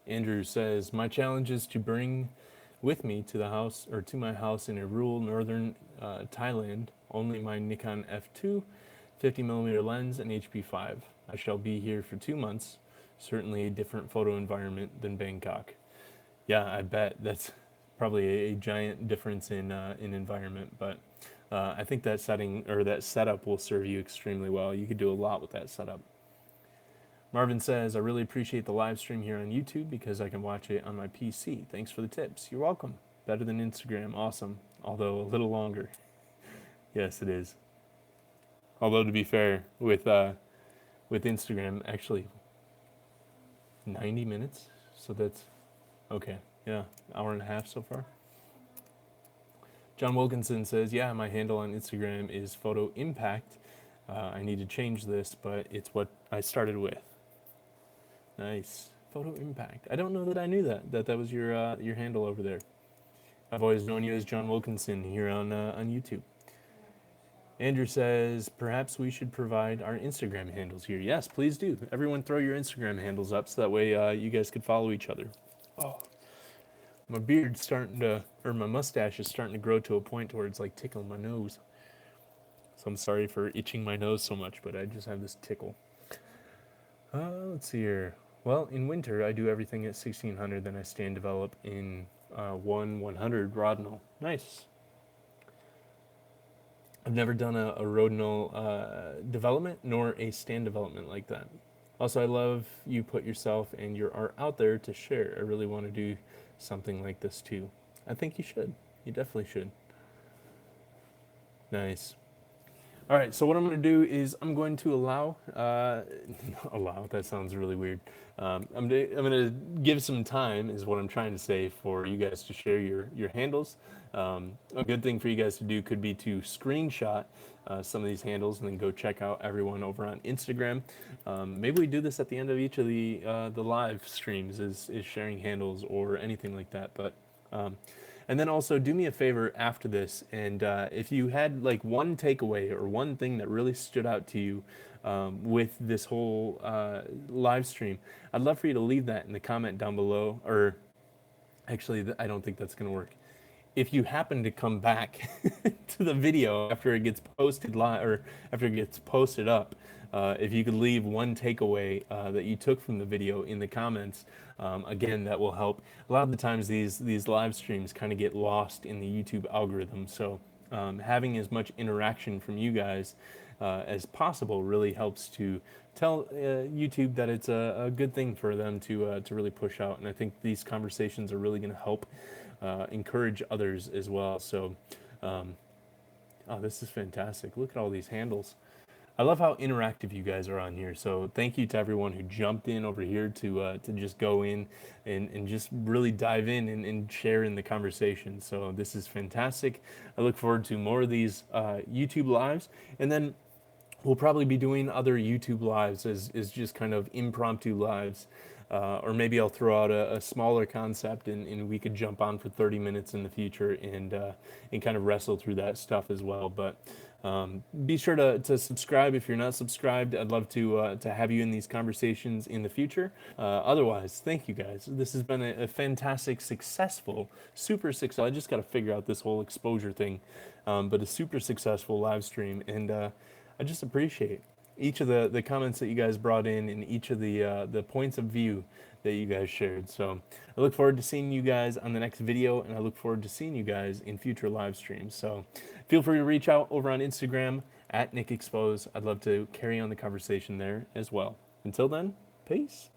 Andrew says, my challenge is to bring with me to the house, or to my house in a rural northern Thailand, only my Nikon F2, 50mm lens, and HP5. I shall be here for 2 months. Certainly a different photo environment than Bangkok. Yeah, I bet that's probably a giant difference in environment, but I think that setting or that setup will serve you extremely well. You could do a lot with that setup. Marvin says, I really appreciate the live stream here on YouTube because I can watch it on my PC. Thanks for the tips. You're welcome. Better than Instagram. Awesome. Although a little longer. Yes, it is. Although to be fair, with Instagram, actually 90 minutes. So that's okay. Yeah, hour and a half so far. John Wilkinson says, yeah, my handle on Instagram is Photo Impact. I need to change this, but it's what I started with. Nice. Photo Impact. I don't know that I knew that was your handle over there. I've always known you as John Wilkinson here on YouTube. Andrew says, perhaps we should provide our Instagram handles here. Yes, please do. Everyone throw your Instagram handles up so that way you guys could follow each other. Oh, my beard's starting to, or my mustache is starting to grow to a point where it's like tickling my nose. So I'm sorry for itching my nose so much, but I just have this tickle. Let's see here. Well, in winter, I do everything at 1600, then I stand develop in 1/100 Rodinal. Nice. I've never done a Rodinal development nor a stand development like that. Also, I love you put yourself and your art out there to share. I really want to do something like this too. I think you should. You definitely should. Nice. All right, so what I'm going to do is I'm going to allow, that sounds really weird. I'm going to give some time, is what I'm trying to say, for you guys to share your handles. A good thing for you guys to do could be to screenshot some of these handles and then go check out everyone over on Instagram. Maybe we do this at the end of each of the live streams, is sharing handles or anything like that. But and then also do me a favor after this, and if you had like one takeaway or one thing that really stood out to you with this whole live stream, I'd love for you to leave that in the comment down below. Or actually, I don't think that's going to work. If you happen to come back to the video after it gets posted live or after it gets posted up, if you could leave one takeaway that you took from the video in the comments, again, that will help. A lot of the times these live streams kind of get lost in the YouTube algorithm, so having as much interaction from you guys as possible really helps to tell YouTube that it's a good thing for them to really push out. And I think these conversations are really going to help encourage others as well. So, oh, this is fantastic. Look at all these handles. I love how interactive you guys are on here. So thank you to everyone who jumped in over here to just go in and just really dive in and share in the conversation. So this is fantastic. I look forward to more of these YouTube lives, and then we'll probably be doing other YouTube lives as just kind of impromptu lives. Or maybe I'll throw out a smaller concept, and we could jump on for 30 minutes in the future and kind of wrestle through that stuff as well. But be sure to subscribe if you're not subscribed. I'd love to have you in these conversations in the future. Otherwise, thank you guys. This has been a fantastic, successful, super successful. I just got to figure out this whole exposure thing, but a super successful live stream, and I just appreciate each of the comments that you guys brought in and each of the points of view that you guys shared. So I look forward to seeing you guys on the next video, and I look forward to seeing you guys in future live streams. So feel free to reach out over on Instagram at Nick Expose. I'd love to carry on the conversation there as well. Until then, peace.